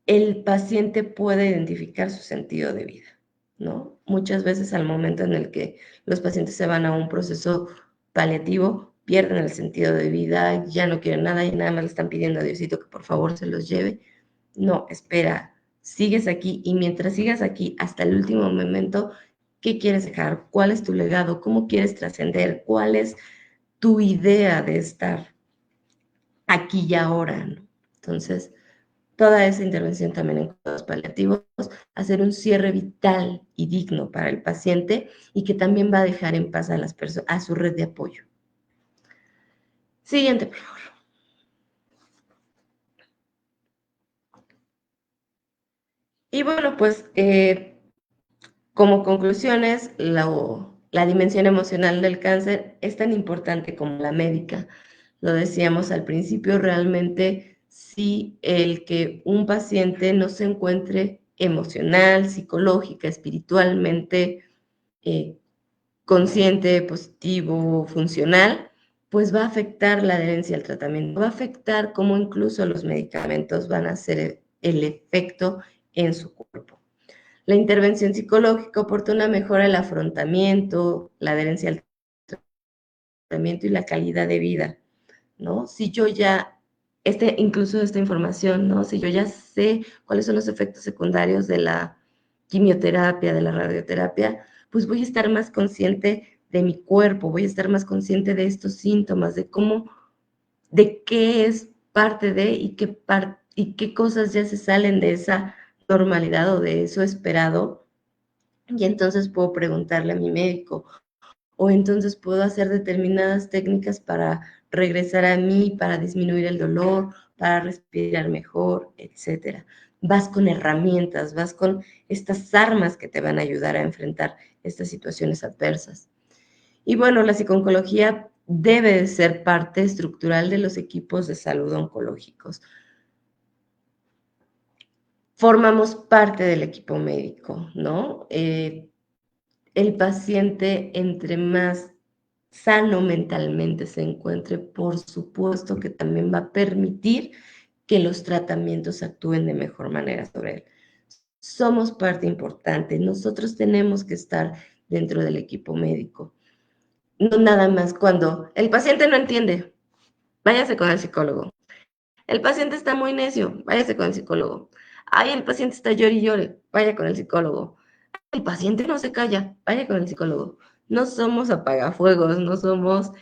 [SPEAKER 2] el paciente puede identificar su sentido de vida, ¿no? Muchas veces al momento en el que los pacientes se van a un proceso paliativo, pierden el sentido de vida, ya no quieren nada y nada más le están pidiendo a Diosito que por favor se los lleve. No, espera, sigues aquí y mientras sigas aquí hasta el último momento, ¿qué quieres dejar? ¿Cuál es tu legado? ¿Cómo quieres trascender? ¿Cuál es tu idea de estar aquí y ahora, ¿no? Entonces, toda esa intervención también en cuidados paliativos, hacer un cierre vital y digno para el paciente y que también va a dejar en paz a las personas, a su red de apoyo. Siguiente, por favor. Y bueno, pues como conclusiones, la dimensión emocional del cáncer es tan importante como la médica. Lo decíamos al principio, realmente si el que un paciente no se encuentre emocional, psicológica, espiritualmente consciente, positivo, funcional, pues va a afectar la adherencia al tratamiento, va a afectar cómo incluso los medicamentos van a hacer el efecto en su cuerpo. La intervención psicológica oportuna mejora el afrontamiento, la adherencia al tratamiento y la calidad de vida, ¿no? Si yo ya, incluso esta información, ¿no? Si yo ya sé cuáles son los efectos secundarios de la quimioterapia, de la radioterapia, pues voy a estar más consciente de mi cuerpo, voy a estar más consciente de estos síntomas, de cómo, de qué es parte de y qué cosas ya se salen de esa normalidad o de eso esperado. Y entonces puedo preguntarle a mi médico, o entonces puedo hacer determinadas técnicas para regresar a mí, para disminuir el dolor, para respirar mejor, etcétera. Vas con herramientas, vas con estas armas que te van a ayudar a enfrentar estas situaciones adversas. Y bueno, la psiconcología debe de ser parte estructural de los equipos de salud oncológicos. Formamos parte del equipo médico, ¿no? El paciente, entre más sano mentalmente se encuentre, por supuesto que también va a permitir que los tratamientos actúen de mejor manera sobre él. Somos parte importante, nosotros tenemos que estar dentro del equipo médico. No nada más cuando el paciente no entiende, váyase con el psicólogo. El paciente está muy necio, váyase con el psicólogo. Ay, el paciente está llore y llore, vaya con el psicólogo. El paciente no se calla, vaya con el psicólogo. No somos apagafuegos, no somos,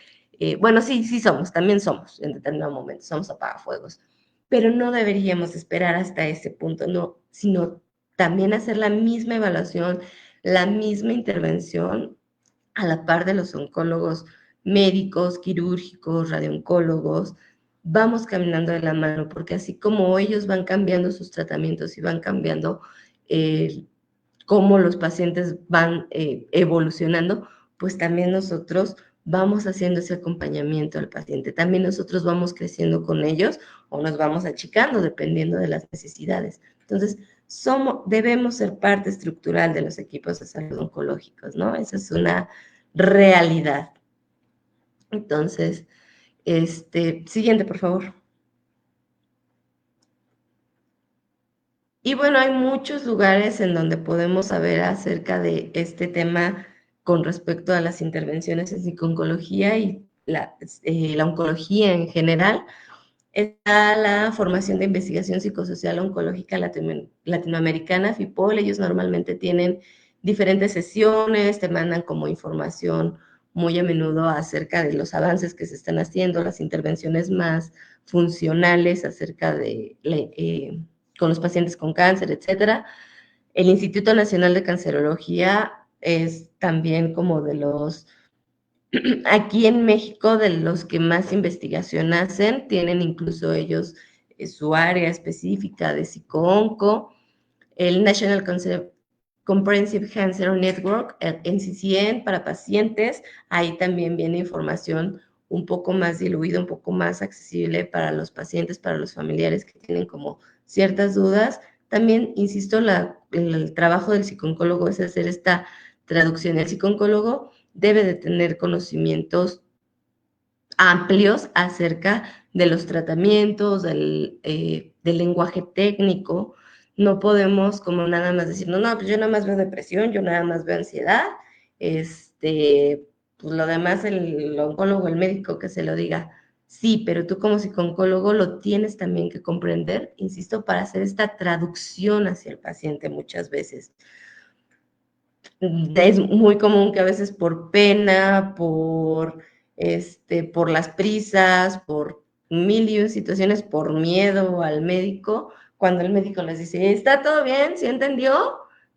[SPEAKER 2] bueno, sí somos, también somos, en determinado momento, somos apagafuegos, pero no deberíamos esperar hasta ese punto, no, sino también hacer la misma evaluación, la misma intervención a la par de los oncólogos médicos, quirúrgicos, radiooncólogos. Vamos caminando de la mano, porque así como ellos van cambiando sus tratamientos y van cambiando cómo los pacientes van evolucionando, pues también nosotros vamos haciendo ese acompañamiento al paciente. También nosotros vamos creciendo con ellos o nos vamos achicando dependiendo de las necesidades. Entonces, debemos ser parte estructural de los equipos de salud oncológicos, ¿no? Esa es una realidad. Entonces, siguiente, por favor. Y bueno, hay muchos lugares en donde podemos saber acerca de este tema con respecto a las intervenciones en psiconcología y la oncología en general. Está la formación de investigación psicosocial oncológica latinoamericana, FIPOL. Ellos normalmente tienen diferentes sesiones, te mandan como información muy a menudo acerca de los avances que se están haciendo, las intervenciones más funcionales acerca de con los pacientes con cáncer, etcétera. El Instituto Nacional de Cancerología es también como de los, aquí en México, de los que más investigación hacen. Tienen incluso ellos su área específica de psicoonco. El National Comprehensive Cancer Network, el NCCN, para pacientes. Ahí también viene información un poco más diluida, un poco más accesible para los pacientes, para los familiares que tienen como ciertas dudas. También, insisto, el trabajo del psicooncólogo es hacer esta traducción. El psicooncólogo debe de tener conocimientos amplios acerca de los tratamientos, del lenguaje técnico. No podemos como nada más decir, no, pues yo nada más veo depresión, yo nada más veo ansiedad, pues lo demás el oncólogo, el médico que se lo diga. Sí, pero tú como psicooncólogo lo tienes también que comprender, insisto, para hacer esta traducción hacia el paciente muchas veces. Es muy común que a veces por pena, por las prisas, por mil y un situaciones, por miedo al médico, cuando el médico les dice, ¿está todo bien? ¿Sí entendió?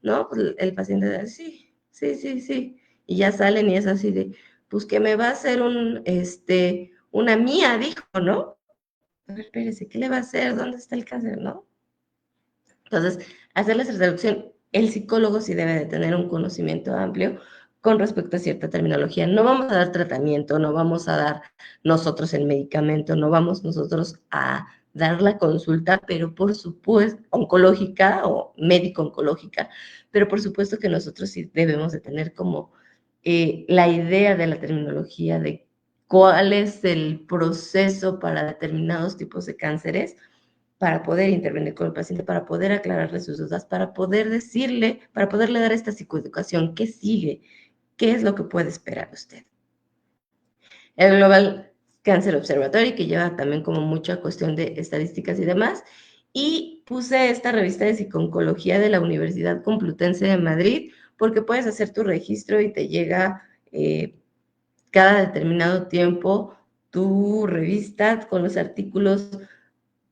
[SPEAKER 2] ¿No? Pues el paciente dice, sí. Y ya salen y es así de, pues que me va a hacer una mía, dijo, ¿no? A ver, espérese, ¿qué le va a hacer? ¿Dónde está el cáncer, no? Entonces, hacerles la traducción, el psicólogo sí debe de tener un conocimiento amplio con respecto a cierta terminología. No vamos a dar tratamiento, no vamos a dar nosotros el medicamento, no vamos nosotros a dar la consulta, pero por supuesto, oncológica o médico-oncológica, pero por supuesto que nosotros sí debemos de tener como la idea de la terminología de cuál es el proceso para determinados tipos de cánceres, para poder intervenir con el paciente, para poder aclararle sus dudas, para poder decirle, para poderle dar esta psicoeducación. ¿Qué sigue? ¿Qué es lo que puede esperar usted? El Global Cancer Observatory, que lleva también como mucha cuestión de estadísticas y demás, y puse esta revista de psiconcología de la Universidad Complutense de Madrid, porque puedes hacer tu registro y te llega cada determinado tiempo tu revista con los artículos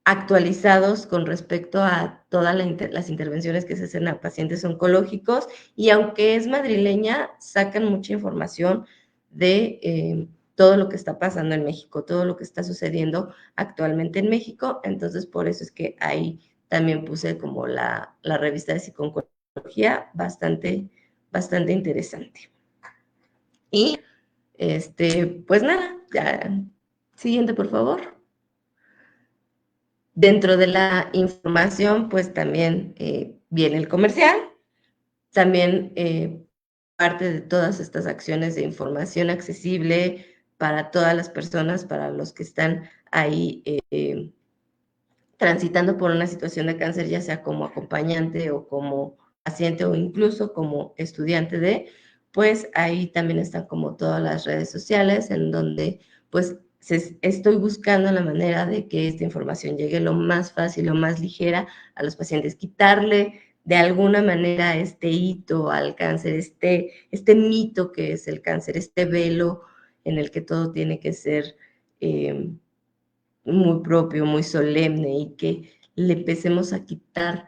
[SPEAKER 2] actualizados con respecto a todas las intervenciones que se hacen a pacientes oncológicos, y aunque es madrileña, sacan mucha información de todo lo que está pasando en México, todo lo que está sucediendo actualmente en México. Entonces, por eso es que ahí también puse como la revista de psicología, bastante interesante. Y, pues nada, ya, siguiente, por favor. Dentro de la información, pues también viene el comercial, también parte de todas estas acciones de información accesible para todas las personas, para los que están ahí transitando por una situación de cáncer, ya sea como acompañante o como paciente o incluso como estudiante de, pues ahí también están como todas las redes sociales en donde pues estoy buscando la manera de que esta información llegue lo más fácil, lo más ligera a los pacientes, quitarle de alguna manera este hito al cáncer, este mito que es el cáncer, este velo en el que todo tiene que ser muy propio, muy solemne, y que le empecemos a quitar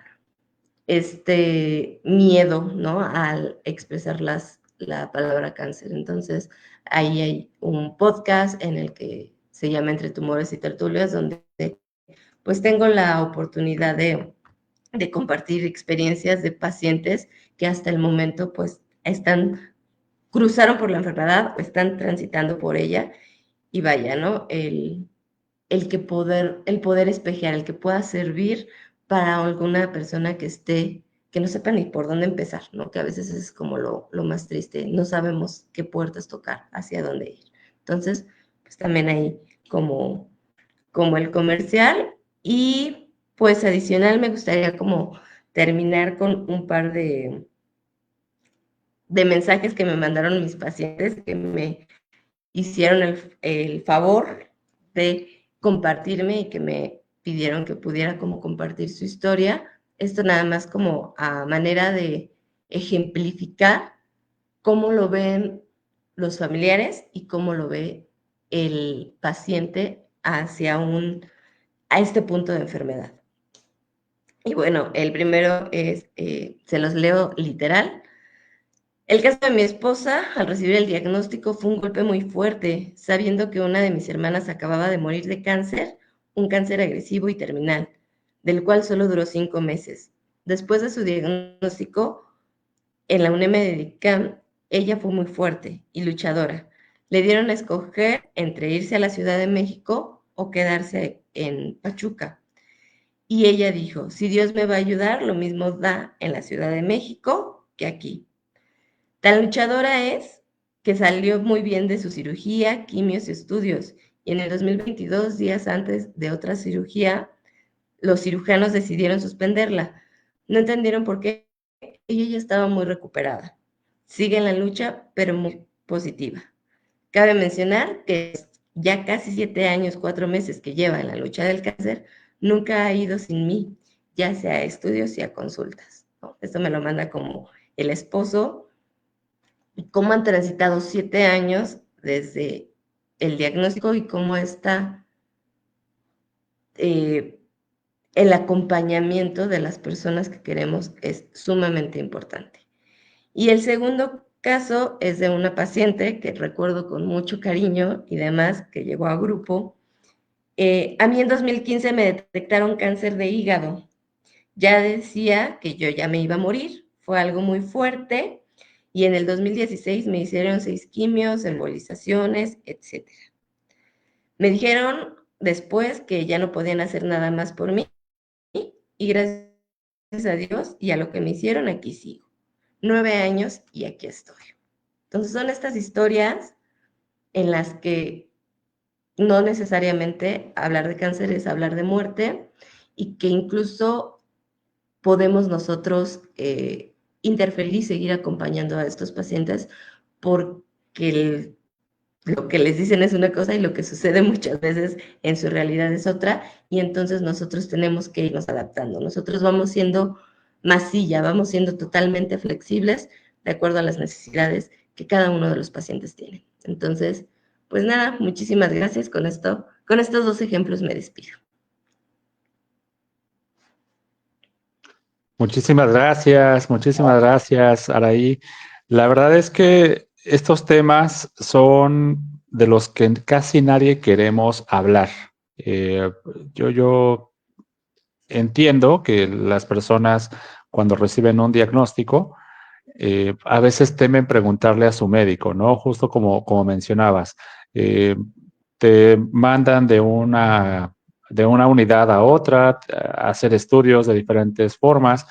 [SPEAKER 2] este miedo, ¿no? Al expresar la palabra cáncer. Entonces, ahí hay un podcast en el que se llama Entre Tumores y Tertulias, donde pues tengo la oportunidad de compartir experiencias de pacientes que hasta el momento pues cruzaron por la enfermedad o están transitando por ella, y vaya, ¿no? El poder espejear, el que pueda servir para alguna persona que no sepa ni por dónde empezar, ¿no? Que a veces es como lo más triste, no sabemos qué puertas tocar, hacia dónde ir. Entonces, pues también hay como el comercial. Y pues adicional me gustaría como terminar con un par de mensajes que me mandaron mis pacientes, que me hicieron el favor de compartirme y que me pidieron que pudiera como compartir su historia. Esto nada más como a manera de ejemplificar cómo lo ven los familiares y cómo lo ve el paciente a este punto de enfermedad. Y bueno, el primero es, se los leo literal. El caso de mi esposa, al recibir el diagnóstico, fue un golpe muy fuerte, sabiendo que una de mis hermanas acababa de morir de cáncer, un cáncer agresivo y terminal, del cual solo duró 5 meses. Después de su diagnóstico, en la UNEM de DICAM, ella fue muy fuerte y luchadora. Le dieron a escoger entre irse a la Ciudad de México o quedarse en Pachuca. Y ella dijo, si Dios me va a ayudar, lo mismo da en la Ciudad de México que aquí. Tan luchadora es que salió muy bien de su cirugía, quimios y estudios, y en el 2022, días antes de otra cirugía, los cirujanos decidieron suspenderla. No entendieron por qué. Ella ya estaba muy recuperada. Sigue en la lucha, pero muy positiva. Cabe mencionar que ya casi 7 años, 4 meses que lleva en la lucha del cáncer, nunca ha ido sin mí, ya sea a estudios y a consultas, ¿no? Esto me lo manda como el esposo, y cómo han transitado 7 años desde el diagnóstico y cómo está el acompañamiento de las personas que queremos es sumamente importante. Y el segundo caso es de una paciente que recuerdo con mucho cariño y demás, que llegó a grupo. A mí en 2015 me detectaron cáncer de hígado. Ya decía que yo ya me iba a morir. Fue algo muy fuerte. Y en el 2016 me hicieron 6 quimios, embolizaciones, etc. Me dijeron después que ya no podían hacer nada más por mí. Y gracias a Dios y a lo que me hicieron, aquí sigo. 9 años y aquí estoy. Entonces son estas historias en las que no necesariamente hablar de cáncer es hablar de muerte, y que incluso podemos nosotros interferir y seguir acompañando a estos pacientes, porque lo que les dicen es una cosa y lo que sucede muchas veces en su realidad es otra, y entonces nosotros tenemos que irnos adaptando. Nosotros vamos siendo masilla, vamos siendo totalmente flexibles de acuerdo a las necesidades que cada uno de los pacientes tiene. Entonces, pues nada, muchísimas gracias. Con estos 2 ejemplos me despido.
[SPEAKER 1] Muchísimas gracias, Araí. La verdad es que estos temas son de los que casi nadie queremos hablar. Yo entiendo que las personas cuando reciben un diagnóstico, a veces temen preguntarle a su médico, ¿no? Justo como mencionabas, eh, te mandan de una unidad a otra a hacer estudios de diferentes formas.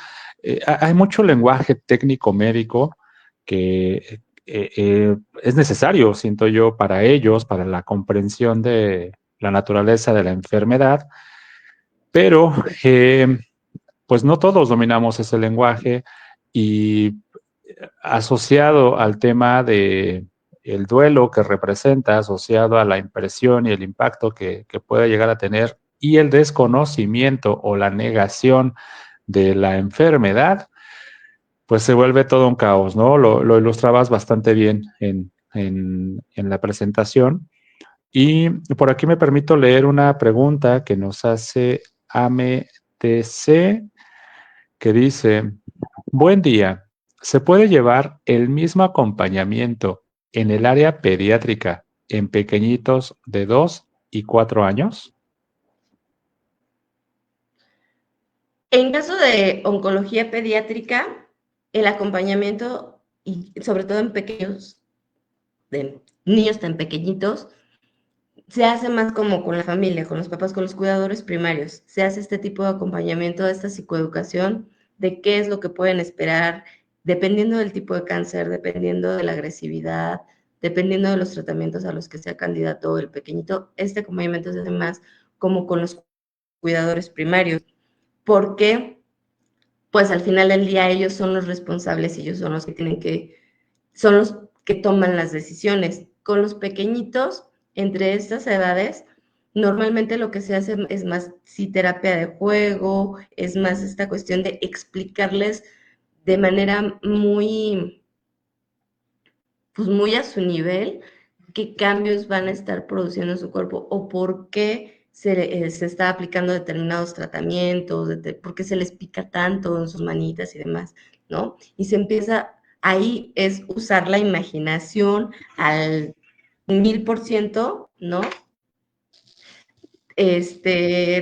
[SPEAKER 1] Hay mucho lenguaje técnico médico que es necesario, siento yo, para ellos, para la comprensión de la naturaleza de la enfermedad, pero pues no todos dominamos ese lenguaje y asociado al tema de el duelo que representa, asociado a la impresión y el impacto que puede llegar a tener y el desconocimiento o la negación de la enfermedad, pues se vuelve todo un caos, ¿no? Lo ilustrabas bastante bien en la presentación. Y por aquí me permito leer una pregunta que nos hace AMTC, que dice: buen día, ¿se puede llevar el mismo acompañamiento en el área pediátrica en pequeñitos de 2 y 4 años?
[SPEAKER 2] En caso de oncología pediátrica, el acompañamiento, y sobre todo en pequeños, de niños tan pequeñitos, se hace más como con la familia, con los papás, con los cuidadores primarios. Se hace este tipo de acompañamiento, esta psicoeducación de qué es lo que pueden esperar, dependiendo del tipo de cáncer, dependiendo de la agresividad, dependiendo de los tratamientos a los que sea candidato el pequeñito. Este acompañamiento se hace más como con los cuidadores primarios, porque pues al final del día ellos son los responsables, ellos son los que son los que toman las decisiones. Con los pequeñitos, entre estas edades, normalmente lo que se hace es más, sí, terapia de juego, es más esta cuestión de explicarles de manera muy, pues muy a su nivel, qué cambios van a estar produciendo en su cuerpo o por qué se está aplicando determinados tratamientos, por qué se les pica tanto en sus manitas y demás, ¿no? Y se empieza, ahí es usar la imaginación al 1000%, ¿no?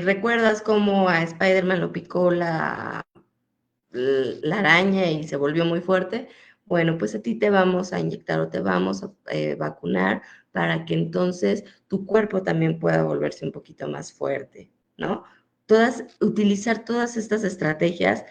[SPEAKER 2] ¿Recuerdas cómo a Spider-Man lo picó la araña y se volvió muy fuerte? Bueno, pues a ti te vamos a inyectar o te vamos a vacunar para que entonces tu cuerpo también pueda volverse un poquito más fuerte, ¿no? Utilizar todas estas estrategias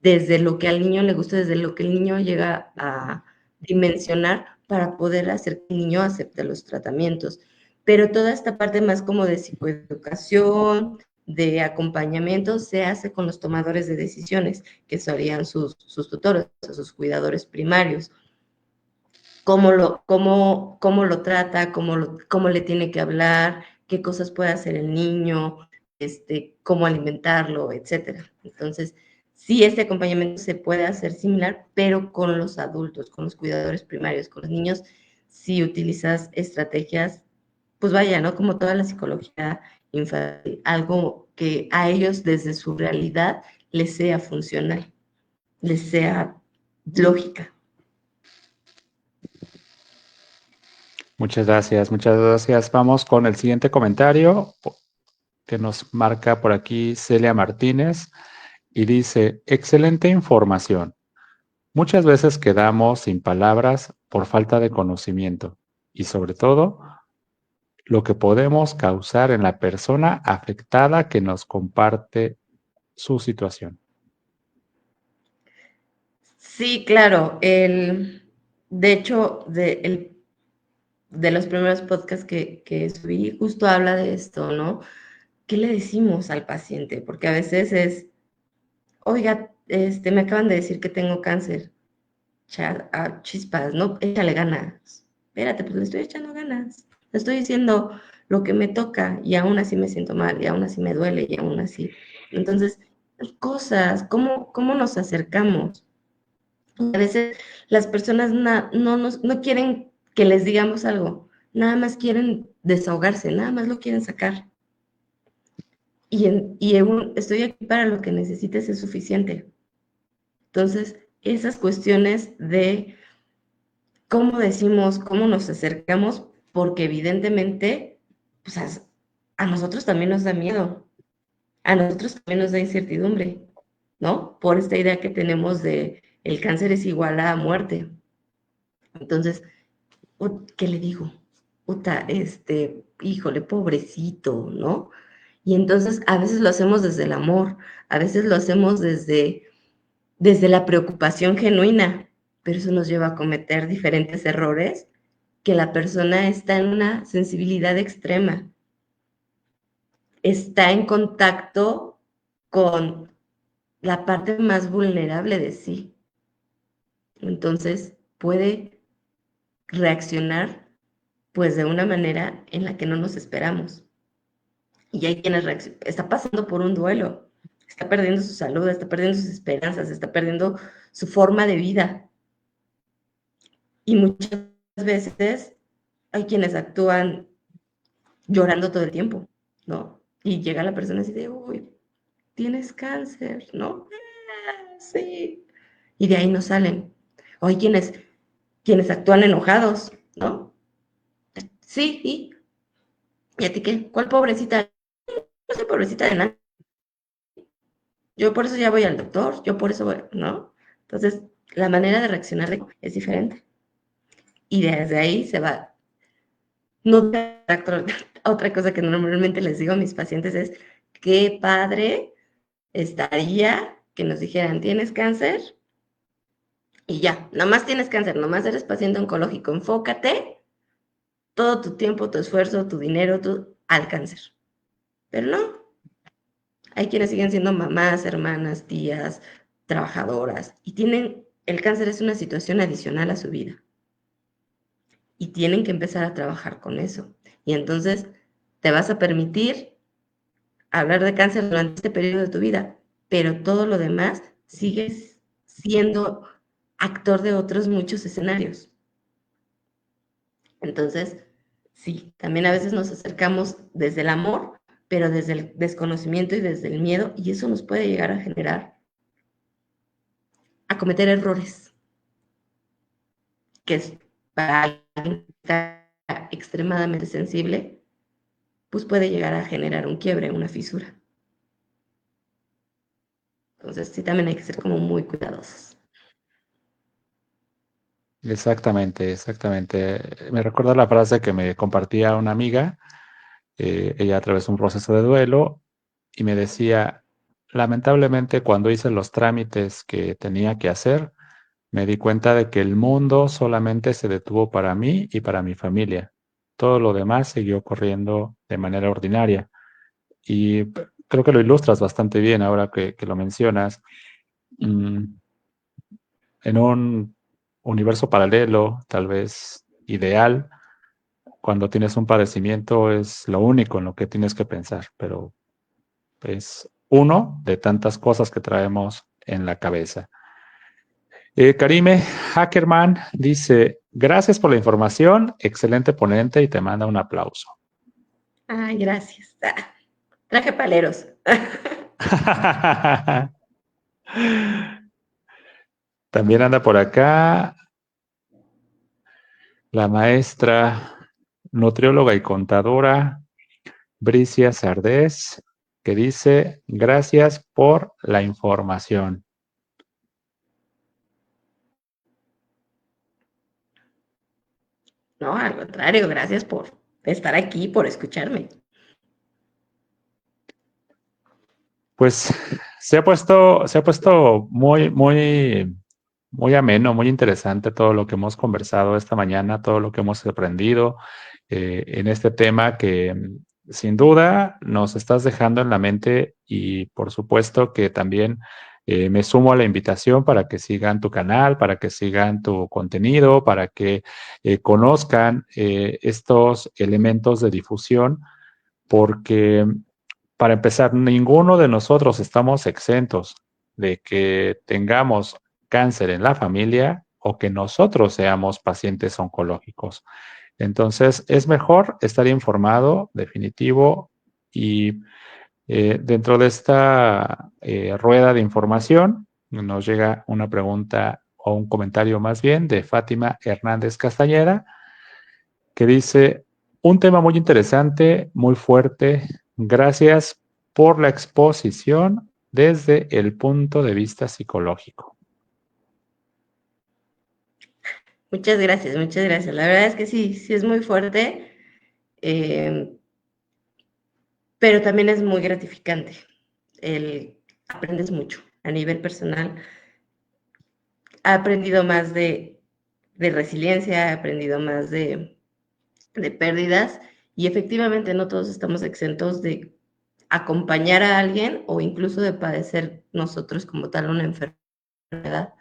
[SPEAKER 2] desde lo que al niño le gusta, desde lo que el niño llega a dimensionar para poder hacer que el niño acepte los tratamientos. Pero toda esta parte más como de psicoeducación, de acompañamiento, se hace con los tomadores de decisiones, que serían sus tutores, sus cuidadores primarios. Cómo lo trata, cómo le tiene que hablar, qué cosas puede hacer el niño, cómo alimentarlo, etcétera. Entonces, sí, este acompañamiento se puede hacer similar, pero con los adultos, con los cuidadores primarios, con los niños, si utilizas estrategias, pues vaya, ¿no? Como toda la psicología infantil, algo que a ellos desde su realidad les sea funcional, les sea lógica.
[SPEAKER 1] Muchas gracias, muchas gracias. Vamos con el siguiente comentario que nos marca por aquí Celia Martínez y dice: excelente información. Muchas veces quedamos sin palabras por falta de conocimiento y sobre todo lo que podemos causar en la persona afectada que nos comparte su situación.
[SPEAKER 2] Sí, claro. De hecho, de los primeros podcasts que subí, justo habla de esto, ¿no? ¿Qué le decimos al paciente? Porque a veces es, oiga, me acaban de decir que tengo cáncer. Chispas, ¿no? Échale ganas. Espérate, pues le estoy echando ganas. Le estoy diciendo lo que me toca y aún así me siento mal y aún así me duele y aún así. Entonces, ¿cómo nos acercamos? A veces las personas no quieren que les digamos algo, nada más quieren desahogarse, nada más lo quieren sacar. Estoy aquí para lo que necesites, es suficiente. Entonces, esas cuestiones de cómo decimos, cómo nos acercamos, porque evidentemente, pues a nosotros también nos da miedo, a nosotros también nos da incertidumbre, ¿no? Por esta idea que tenemos de el cáncer es igual a muerte. Entonces, ¿qué le digo? Puta, híjole, pobrecito, ¿no? Y entonces a veces lo hacemos desde el amor, a veces lo hacemos desde la preocupación genuina, pero eso nos lleva a cometer diferentes errores que la persona está en una sensibilidad extrema, está en contacto con la parte más vulnerable de sí. Entonces puede reaccionar pues de una manera en la que no nos esperamos. Y hay quienes está pasando por un duelo, está perdiendo su salud, está perdiendo sus esperanzas, está perdiendo su forma de vida. Y muchas veces hay quienes actúan llorando todo el tiempo, ¿no? Y llega la persona así de, uy, tienes cáncer, ¿no? Ah, sí. Y de ahí no salen. O hay quienes actúan enojados, ¿no? Sí, ¿y a ti qué? ¿Cuál pobrecita? No soy pobrecita de nada. Yo por eso ya voy al doctor, yo por eso voy, ¿no? Entonces, la manera de reaccionar es diferente. Y desde ahí se va. No, otra cosa que normalmente les digo a mis pacientes es, qué padre estaría que nos dijeran, ¿tienes cáncer? Y ya, nomás tienes cáncer, nomás eres paciente oncológico, enfócate todo tu tiempo, tu esfuerzo, tu dinero, al cáncer. Pero no, hay quienes siguen siendo mamás, hermanas, tías, trabajadoras, y el cáncer es una situación adicional a su vida. Y tienen que empezar a trabajar con eso. Y entonces te vas a permitir hablar de cáncer durante este periodo de tu vida, pero todo lo demás sigues siendo actor de otros muchos escenarios. Entonces, sí, también a veces nos acercamos desde el amor, pero desde el desconocimiento y desde el miedo, y eso nos puede llegar a generar, a cometer errores, que es para alguien que está extremadamente sensible, pues puede llegar a generar un quiebre, una fisura. Entonces, sí, también hay que ser como muy cuidadosos.
[SPEAKER 1] Exactamente, exactamente. Me recuerda la frase que me compartía una amiga. Ella atravesó un proceso de duelo y me decía, lamentablemente cuando hice los trámites que tenía que hacer, me di cuenta de que el mundo solamente se detuvo para mí y para mi familia. Todo lo demás siguió corriendo de manera ordinaria. Y creo que lo ilustras bastante bien ahora que lo mencionas. Mm, en un universo paralelo, tal vez ideal, cuando tienes un padecimiento es lo único en lo que tienes que pensar, pero es uno de tantas cosas que traemos en la cabeza. Karime Hackerman dice, gracias por la información, excelente ponente y te manda un aplauso.
[SPEAKER 2] Ay, gracias. Traje paleros.
[SPEAKER 1] También anda por acá la maestra nutrióloga y contadora Bricia Sardés, que dice, gracias por la información.
[SPEAKER 2] No, al contrario, gracias por estar aquí, por escucharme.
[SPEAKER 1] Pues se ha puesto muy, muy, muy ameno, muy interesante todo lo que hemos conversado esta mañana, todo lo que hemos aprendido en este tema que sin duda nos estás dejando en la mente y por supuesto que también me sumo a la invitación para que sigan tu canal, para que sigan tu contenido, para que conozcan estos elementos de difusión, porque para empezar, ninguno de nosotros estamos exentos de que tengamos cáncer en la familia o que nosotros seamos pacientes oncológicos. Entonces, es mejor estar informado, definitivo, y dentro de esta rueda de información nos llega una pregunta o un comentario más bien de Fátima Hernández Castañeda, que dice, un tema muy interesante, muy fuerte. Gracias por la exposición desde el punto de vista psicológico.
[SPEAKER 2] Muchas gracias, muchas gracias. La verdad es que sí, sí es muy fuerte, pero también es muy gratificante. Aprendes mucho a nivel personal. He aprendido más de resiliencia, he aprendido más de pérdidas y efectivamente no todos estamos exentos de acompañar a alguien o incluso de padecer nosotros como tal una enfermedad.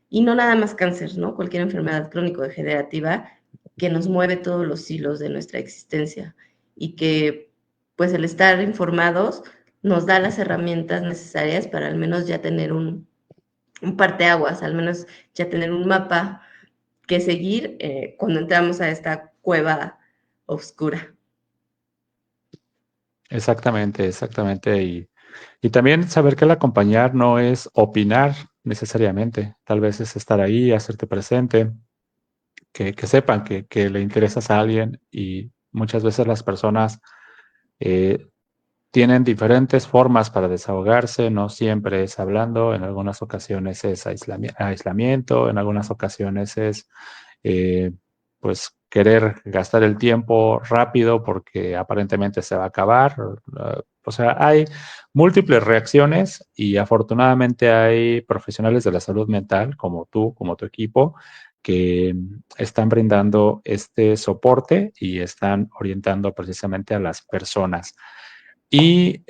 [SPEAKER 2] Y no nada más cáncer, ¿no? Cualquier enfermedad crónico-degenerativa que nos mueve todos los hilos de nuestra existencia y que pues el estar informados nos da las herramientas necesarias para al menos ya tener un parteaguas, al menos ya tener un mapa que seguir cuando entramos a esta cueva oscura.
[SPEAKER 1] Exactamente, exactamente. Y también saber que el acompañar no es opinar necesariamente, tal vez es estar ahí, hacerte presente, que sepan que le interesas a alguien y muchas veces las personas eh, tienen diferentes formas para desahogarse, no siempre es hablando, en algunas ocasiones es aislamiento, en algunas ocasiones es eh, pues querer gastar el tiempo rápido porque aparentemente se va a acabar. O sea, hay múltiples reacciones y afortunadamente hay profesionales de la salud mental como tú, como tu equipo, que están brindando este soporte y están orientando precisamente a las personas. Y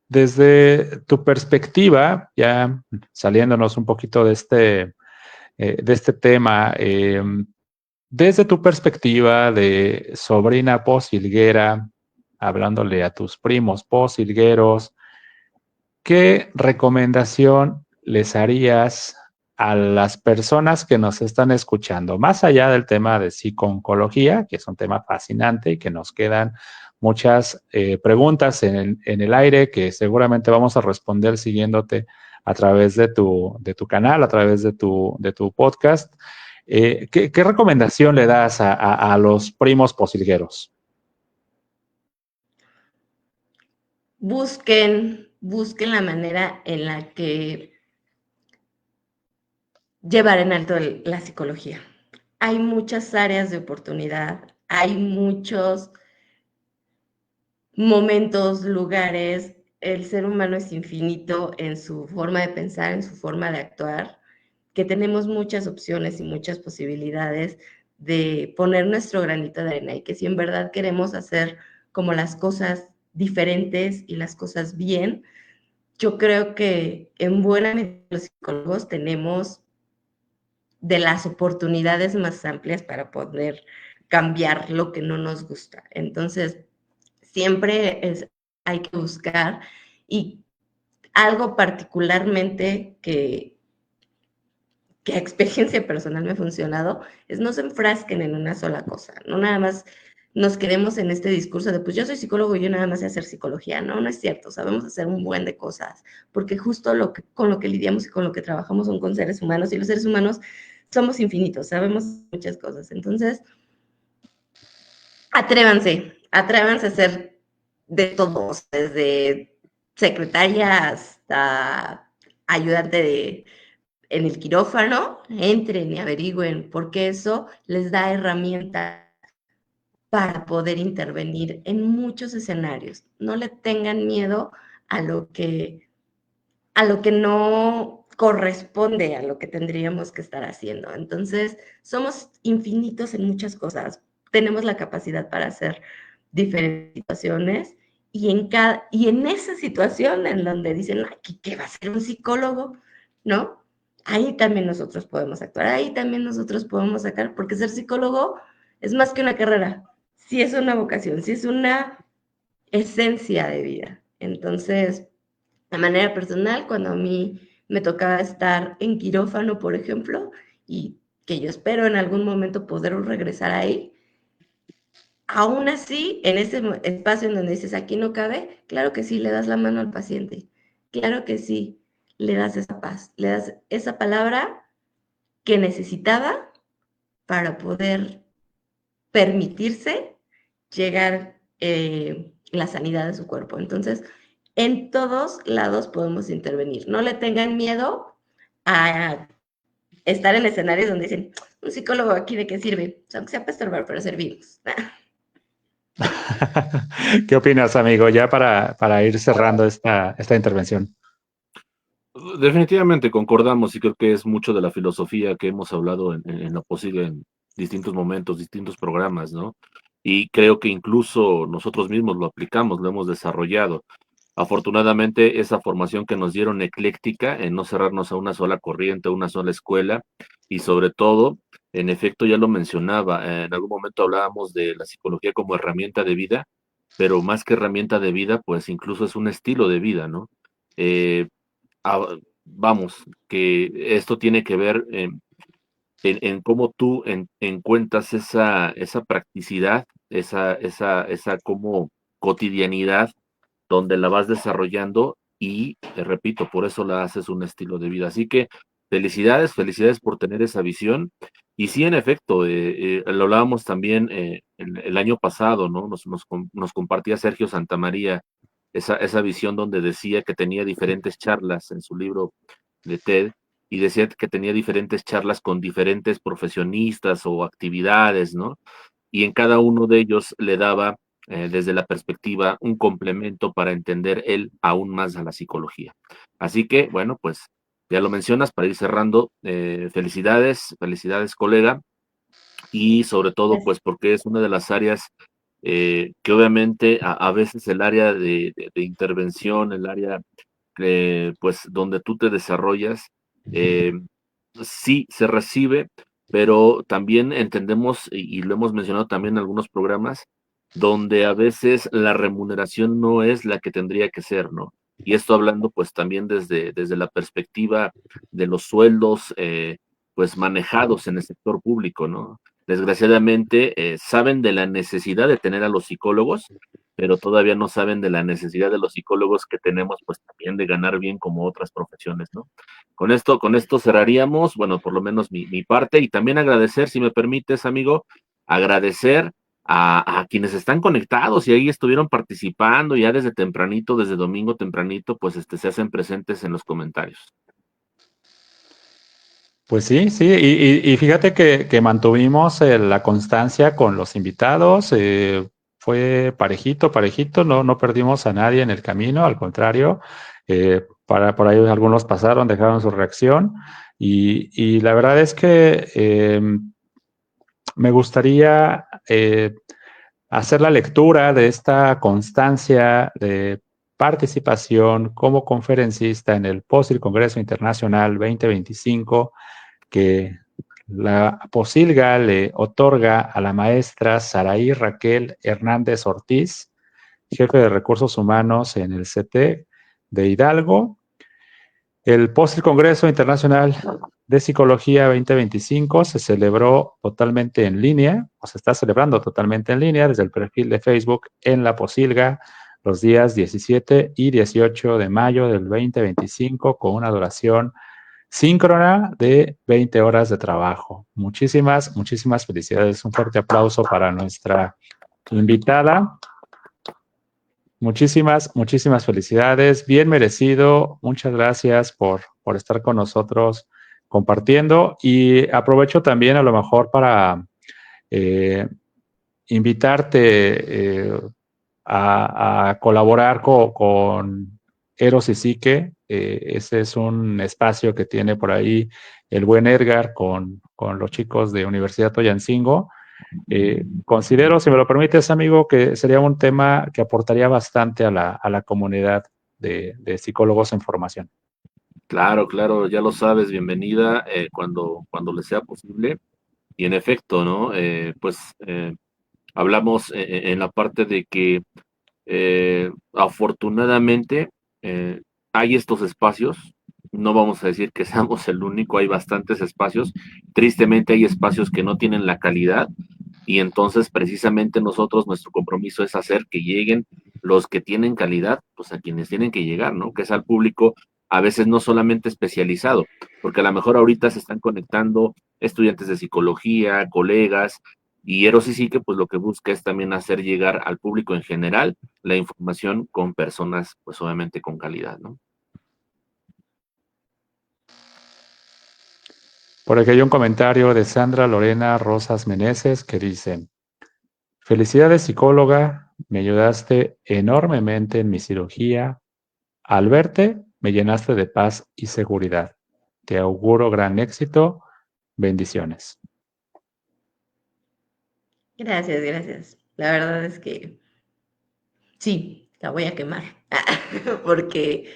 [SPEAKER 1] desde tu perspectiva, ya saliéndonos un poquito de este tema, desde tu perspectiva de sobrina posilguera, hablándole a tus primos posilgueros, ¿qué recomendación les harías a las personas que nos están escuchando? Más allá del tema de psico-oncología, que es un tema fascinante y que nos quedan muchas preguntas en el aire que seguramente vamos a responder siguiéndote a través de tu canal, a través de tu podcast. ¿Qué recomendación le das a los primos posilgueros?
[SPEAKER 2] Busquen la manera en la que llevar en alto la psicología. Hay muchas áreas de oportunidad, hay muchos momentos, lugares. El ser humano es infinito en su forma de pensar, en su forma de actuar, que tenemos muchas opciones y muchas posibilidades de poner nuestro granito de arena y que si en verdad queremos hacer como las cosas diferentes y las cosas bien, yo creo que en buena medida los psicólogos tenemos de las oportunidades más amplias para poder cambiar lo que no nos gusta. Entonces, hay que buscar y algo particularmente que a experiencia personal me ha funcionado es no se enfrasquen en una sola cosa, no nada más nos quedemos en este discurso de pues yo soy psicólogo y yo nada más sé hacer psicología. No, no es cierto, sabemos hacer un buen de cosas, porque justo con lo que lidiamos y con lo que trabajamos son con seres humanos y los seres humanos somos infinitos, sabemos muchas cosas. Entonces, atrévanse a hacer de todos, desde secretaria hasta ayudante en el quirófano, entren y averigüen, porque eso les da herramientas para poder intervenir en muchos escenarios. No le tengan miedo a a lo que no corresponde a lo que tendríamos que estar haciendo. Entonces, somos infinitos en muchas cosas. Tenemos la capacidad para hacer diferentes situaciones y en esa situación en donde dicen, aquí, ¿qué va a ser un psicólogo? ¿No? Ahí también nosotros podemos actuar, ahí también nosotros podemos sacar, porque ser psicólogo es más que una carrera, sí es una vocación, sí es una esencia de vida. Entonces, de manera personal, cuando a mí me tocaba estar en quirófano, por ejemplo, y que yo espero en algún momento poder regresar ahí, aún así, en ese espacio en donde dices, aquí no cabe, claro que sí, le das la mano al paciente, claro que sí, le das esa paz, le das esa palabra que necesitaba para poder permitirse llegar la sanidad de su cuerpo. Entonces, en todos lados podemos intervenir. No le tengan miedo a estar en escenarios donde dicen, un psicólogo aquí de qué sirve, o sea, aunque sea para estorbar, pero servimos.
[SPEAKER 1] ¿Qué opinas, amigo? Ya para ir cerrando esta intervención.
[SPEAKER 3] Definitivamente concordamos y creo que es mucho de la filosofía que hemos hablado en lo posible en distintos momentos, distintos programas, ¿no? Y creo que incluso nosotros mismos lo aplicamos, lo hemos desarrollado. Afortunadamente, esa formación que nos dieron ecléctica, en no cerrarnos a una sola corriente, a una sola escuela, y sobre todo, en efecto, ya lo mencionaba, en algún momento hablábamos de la psicología como herramienta de vida, pero más que herramienta de vida, pues incluso es un estilo de vida, ¿no? Eh, vamos, que esto tiene que ver en cómo tú encuentras esa practicidad, esa como cotidianidad donde la vas desarrollando y, te repito, por eso la haces un estilo de vida. Así que felicidades, felicidades por tener esa visión. Y sí, en efecto, lo hablábamos también el año pasado, ¿no? Nos compartía Sergio Santamaría esa visión donde decía que tenía diferentes charlas en su libro de TED y decía que tenía diferentes charlas con diferentes profesionistas o actividades, ¿no? Y en cada uno de ellos le daba desde la perspectiva un complemento para entender él aún más a la psicología. Así que, bueno, pues ya lo mencionas para ir cerrando. Felicidades, felicidades, colega, y sobre todo, pues porque es una de las áreas que obviamente a veces el área de intervención, el área pues donde tú te desarrollas, eh, sí se recibe, pero también entendemos, y lo hemos mencionado también en algunos programas, donde a veces la remuneración no es la que tendría que ser, ¿no? Y esto hablando pues también desde la perspectiva de los sueldos pues manejados en el sector público, ¿no? Desgraciadamente saben de la necesidad de tener a los psicólogos, pero todavía no saben de la necesidad de los psicólogos que tenemos pues también de ganar bien como otras profesiones, ¿no? Con esto cerraríamos, bueno, por lo menos mi parte, y también agradecer, si me permites, amigo, agradecer a quienes están conectados y ahí estuvieron participando ya desde tempranito, desde domingo tempranito, pues se hacen presentes en los comentarios.
[SPEAKER 1] Pues sí, sí, y fíjate que mantuvimos la constancia con los invitados, fue parejito, parejito, no perdimos a nadie en el camino, al contrario, por ahí algunos pasaron, dejaron su reacción, y la verdad es que me gustaría hacer la lectura de esta constancia de participación como conferencista en el POSIL Congreso Internacional 2025 que la Posilga le otorga a la maestra Saraí Raquel Hernández Ortiz, jefe de recursos humanos en el CT de Hidalgo. El POSIL Congreso Internacional de Psicología 2025 se celebró totalmente en línea, o se está celebrando totalmente en línea desde el perfil de Facebook en la Posilga los días 17 y 18 de mayo del 2025 con una duración síncrona de 20 horas de trabajo. Muchísimas, muchísimas felicidades. Un fuerte aplauso para nuestra invitada. Muchísimas, muchísimas felicidades. Bien merecido. Muchas gracias por estar con nosotros compartiendo. Y aprovecho también a lo mejor para invitarte a colaborar con Eros y Psique. Ese es un espacio que tiene por ahí el buen Edgar con los chicos de Universidad Toyancingo. Considero, si me lo permites, amigo, que sería un tema que aportaría bastante a la comunidad de psicólogos en formación.
[SPEAKER 3] Claro, claro, ya lo sabes, bienvenida cuando le sea posible. Y en efecto, ¿no? Hablamos en la parte de que afortunadamente hay estos espacios, no vamos a decir que seamos el único, hay bastantes espacios, tristemente hay espacios que no tienen la calidad y entonces precisamente nosotros, nuestro compromiso es hacer que lleguen los que tienen calidad, pues a quienes tienen que llegar, ¿no? Que es al público a veces no solamente especializado, porque a lo mejor ahorita se están conectando estudiantes de psicología, colegas, Y Eros y Psique, pues lo que busca es también hacer llegar al público en general la información con personas, pues obviamente con calidad, ¿no?
[SPEAKER 1] Por aquí hay un comentario de Sandra Lorena Rosas Meneses que dice: felicidades, psicóloga, me ayudaste enormemente en mi cirugía. Al verte, me llenaste de paz y seguridad. Te auguro gran éxito. Bendiciones.
[SPEAKER 2] Gracias, gracias. La verdad es que sí, la voy a quemar. Porque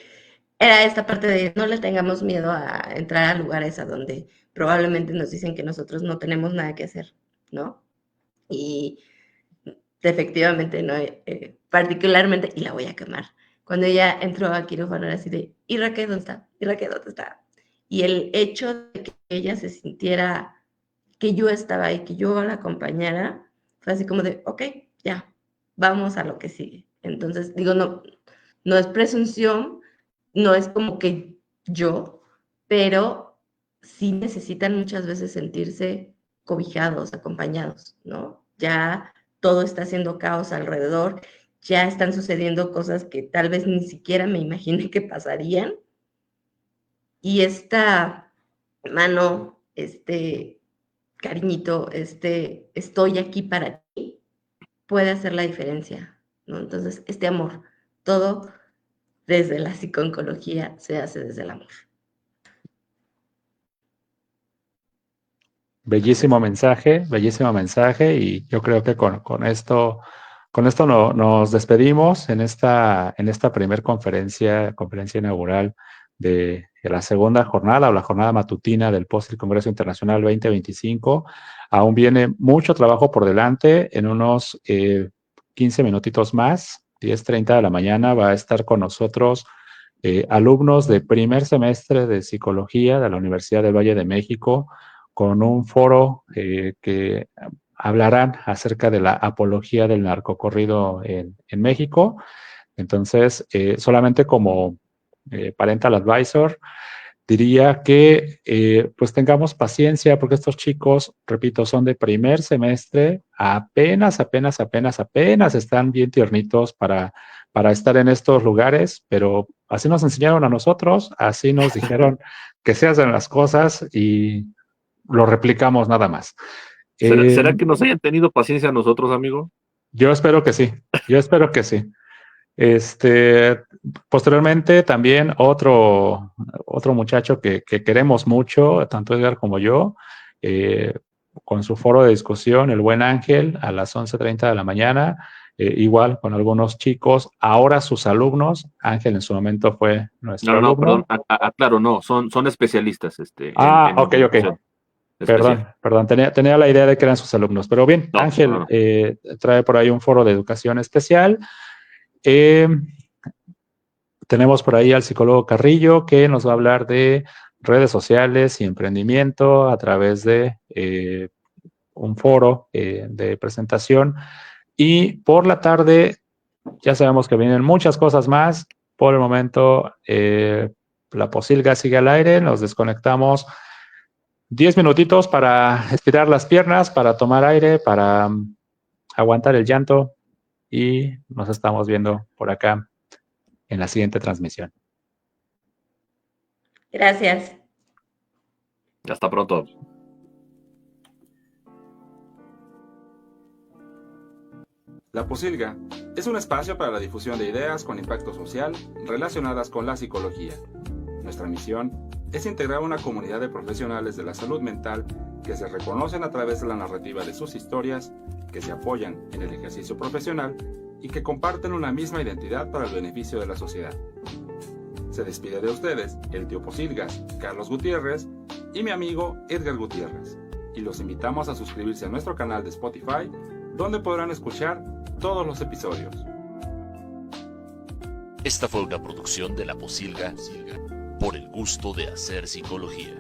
[SPEAKER 2] era esta parte de no le tengamos miedo a entrar a lugares a donde probablemente nos dicen que nosotros no tenemos nada que hacer, ¿no? Y efectivamente, ¿no? Particularmente, y la voy a quemar. Cuando ella entró a quirófano era así de, ¿y Raquel dónde está? ¿Y Raquel dónde está? Y el hecho de que ella se sintiera que yo estaba ahí, que yo la acompañara, fue así como de, ok, ya, vamos a lo que sigue. Entonces, digo, no, no es presunción, no es como que yo, pero sí necesitan muchas veces sentirse cobijados, acompañados, ¿no? Ya todo está haciendo caos alrededor, ya están sucediendo cosas que tal vez ni siquiera me imaginé que pasarían. Y esta mano, cariñito, estoy aquí para ti, puede hacer la diferencia, ¿no? Entonces, este amor, todo desde la psiconcología se hace desde el amor.
[SPEAKER 1] Bellísimo mensaje, y yo creo que con esto nos despedimos en esta primer conferencia inaugural de la segunda jornada o la jornada matutina del POSIL Congreso Internacional 2025. Aún viene mucho trabajo por delante. En unos 15 minutitos más, 10:30 de la mañana, va a estar con nosotros alumnos de primer semestre de psicología de la Universidad del Valle de México, con un foro que hablarán acerca de la apología del narcocorrido en México. Entonces, solamente como parental advisor, diría que pues tengamos paciencia porque estos chicos, repito, son de primer semestre, apenas están bien tiernitos para estar en estos lugares, pero así nos enseñaron a nosotros, así nos dijeron que se hacen las cosas y lo replicamos nada más.
[SPEAKER 3] ¿Será que nos hayan tenido paciencia a nosotros, amigo?
[SPEAKER 1] Yo espero que sí, yo espero que sí. Posteriormente también otro muchacho que queremos mucho, tanto Edgar como yo, con su foro de discusión, el buen Ángel, a las 11:30 de la mañana, igual con algunos chicos, ahora sus alumnos. Ángel en su momento fue nuestro
[SPEAKER 3] No,
[SPEAKER 1] alumno.
[SPEAKER 3] perdón, claro, no, son especialistas
[SPEAKER 1] Ok.
[SPEAKER 3] especial.
[SPEAKER 1] Perdón, tenía la idea de que eran sus alumnos, pero bien,
[SPEAKER 3] No,
[SPEAKER 1] Ángel
[SPEAKER 3] no.
[SPEAKER 1] trae por ahí un foro de educación especial. Eh, Tenemos por ahí al psicólogo Carrillo, que nos va a hablar de redes sociales y emprendimiento a través de un foro de presentación. Y por la tarde, ya sabemos que vienen muchas cosas más. Por el momento, la posilga sigue al aire. Nos desconectamos 10 minutitos para estirar las piernas, para tomar aire, para aguantar el llanto. Y nos estamos viendo por acá en la siguiente transmisión.
[SPEAKER 2] Gracias.
[SPEAKER 3] Hasta pronto.
[SPEAKER 4] La Posilga es un espacio para la difusión de ideas con impacto social relacionadas con la psicología. Nuestra misión es integrar una comunidad de profesionales de la salud mental que se reconocen a través de la narrativa de sus historias, que se apoyan en el ejercicio profesional y que comparten una misma identidad para el beneficio de la sociedad. Se despide de ustedes el tío Posilgas, Carlos Gutiérrez, y mi amigo Edgar Gutiérrez, y los invitamos a suscribirse a nuestro canal de Spotify, donde podrán escuchar todos los episodios.
[SPEAKER 5] Esta fue una producción de La Posilga por el gusto de hacer psicología.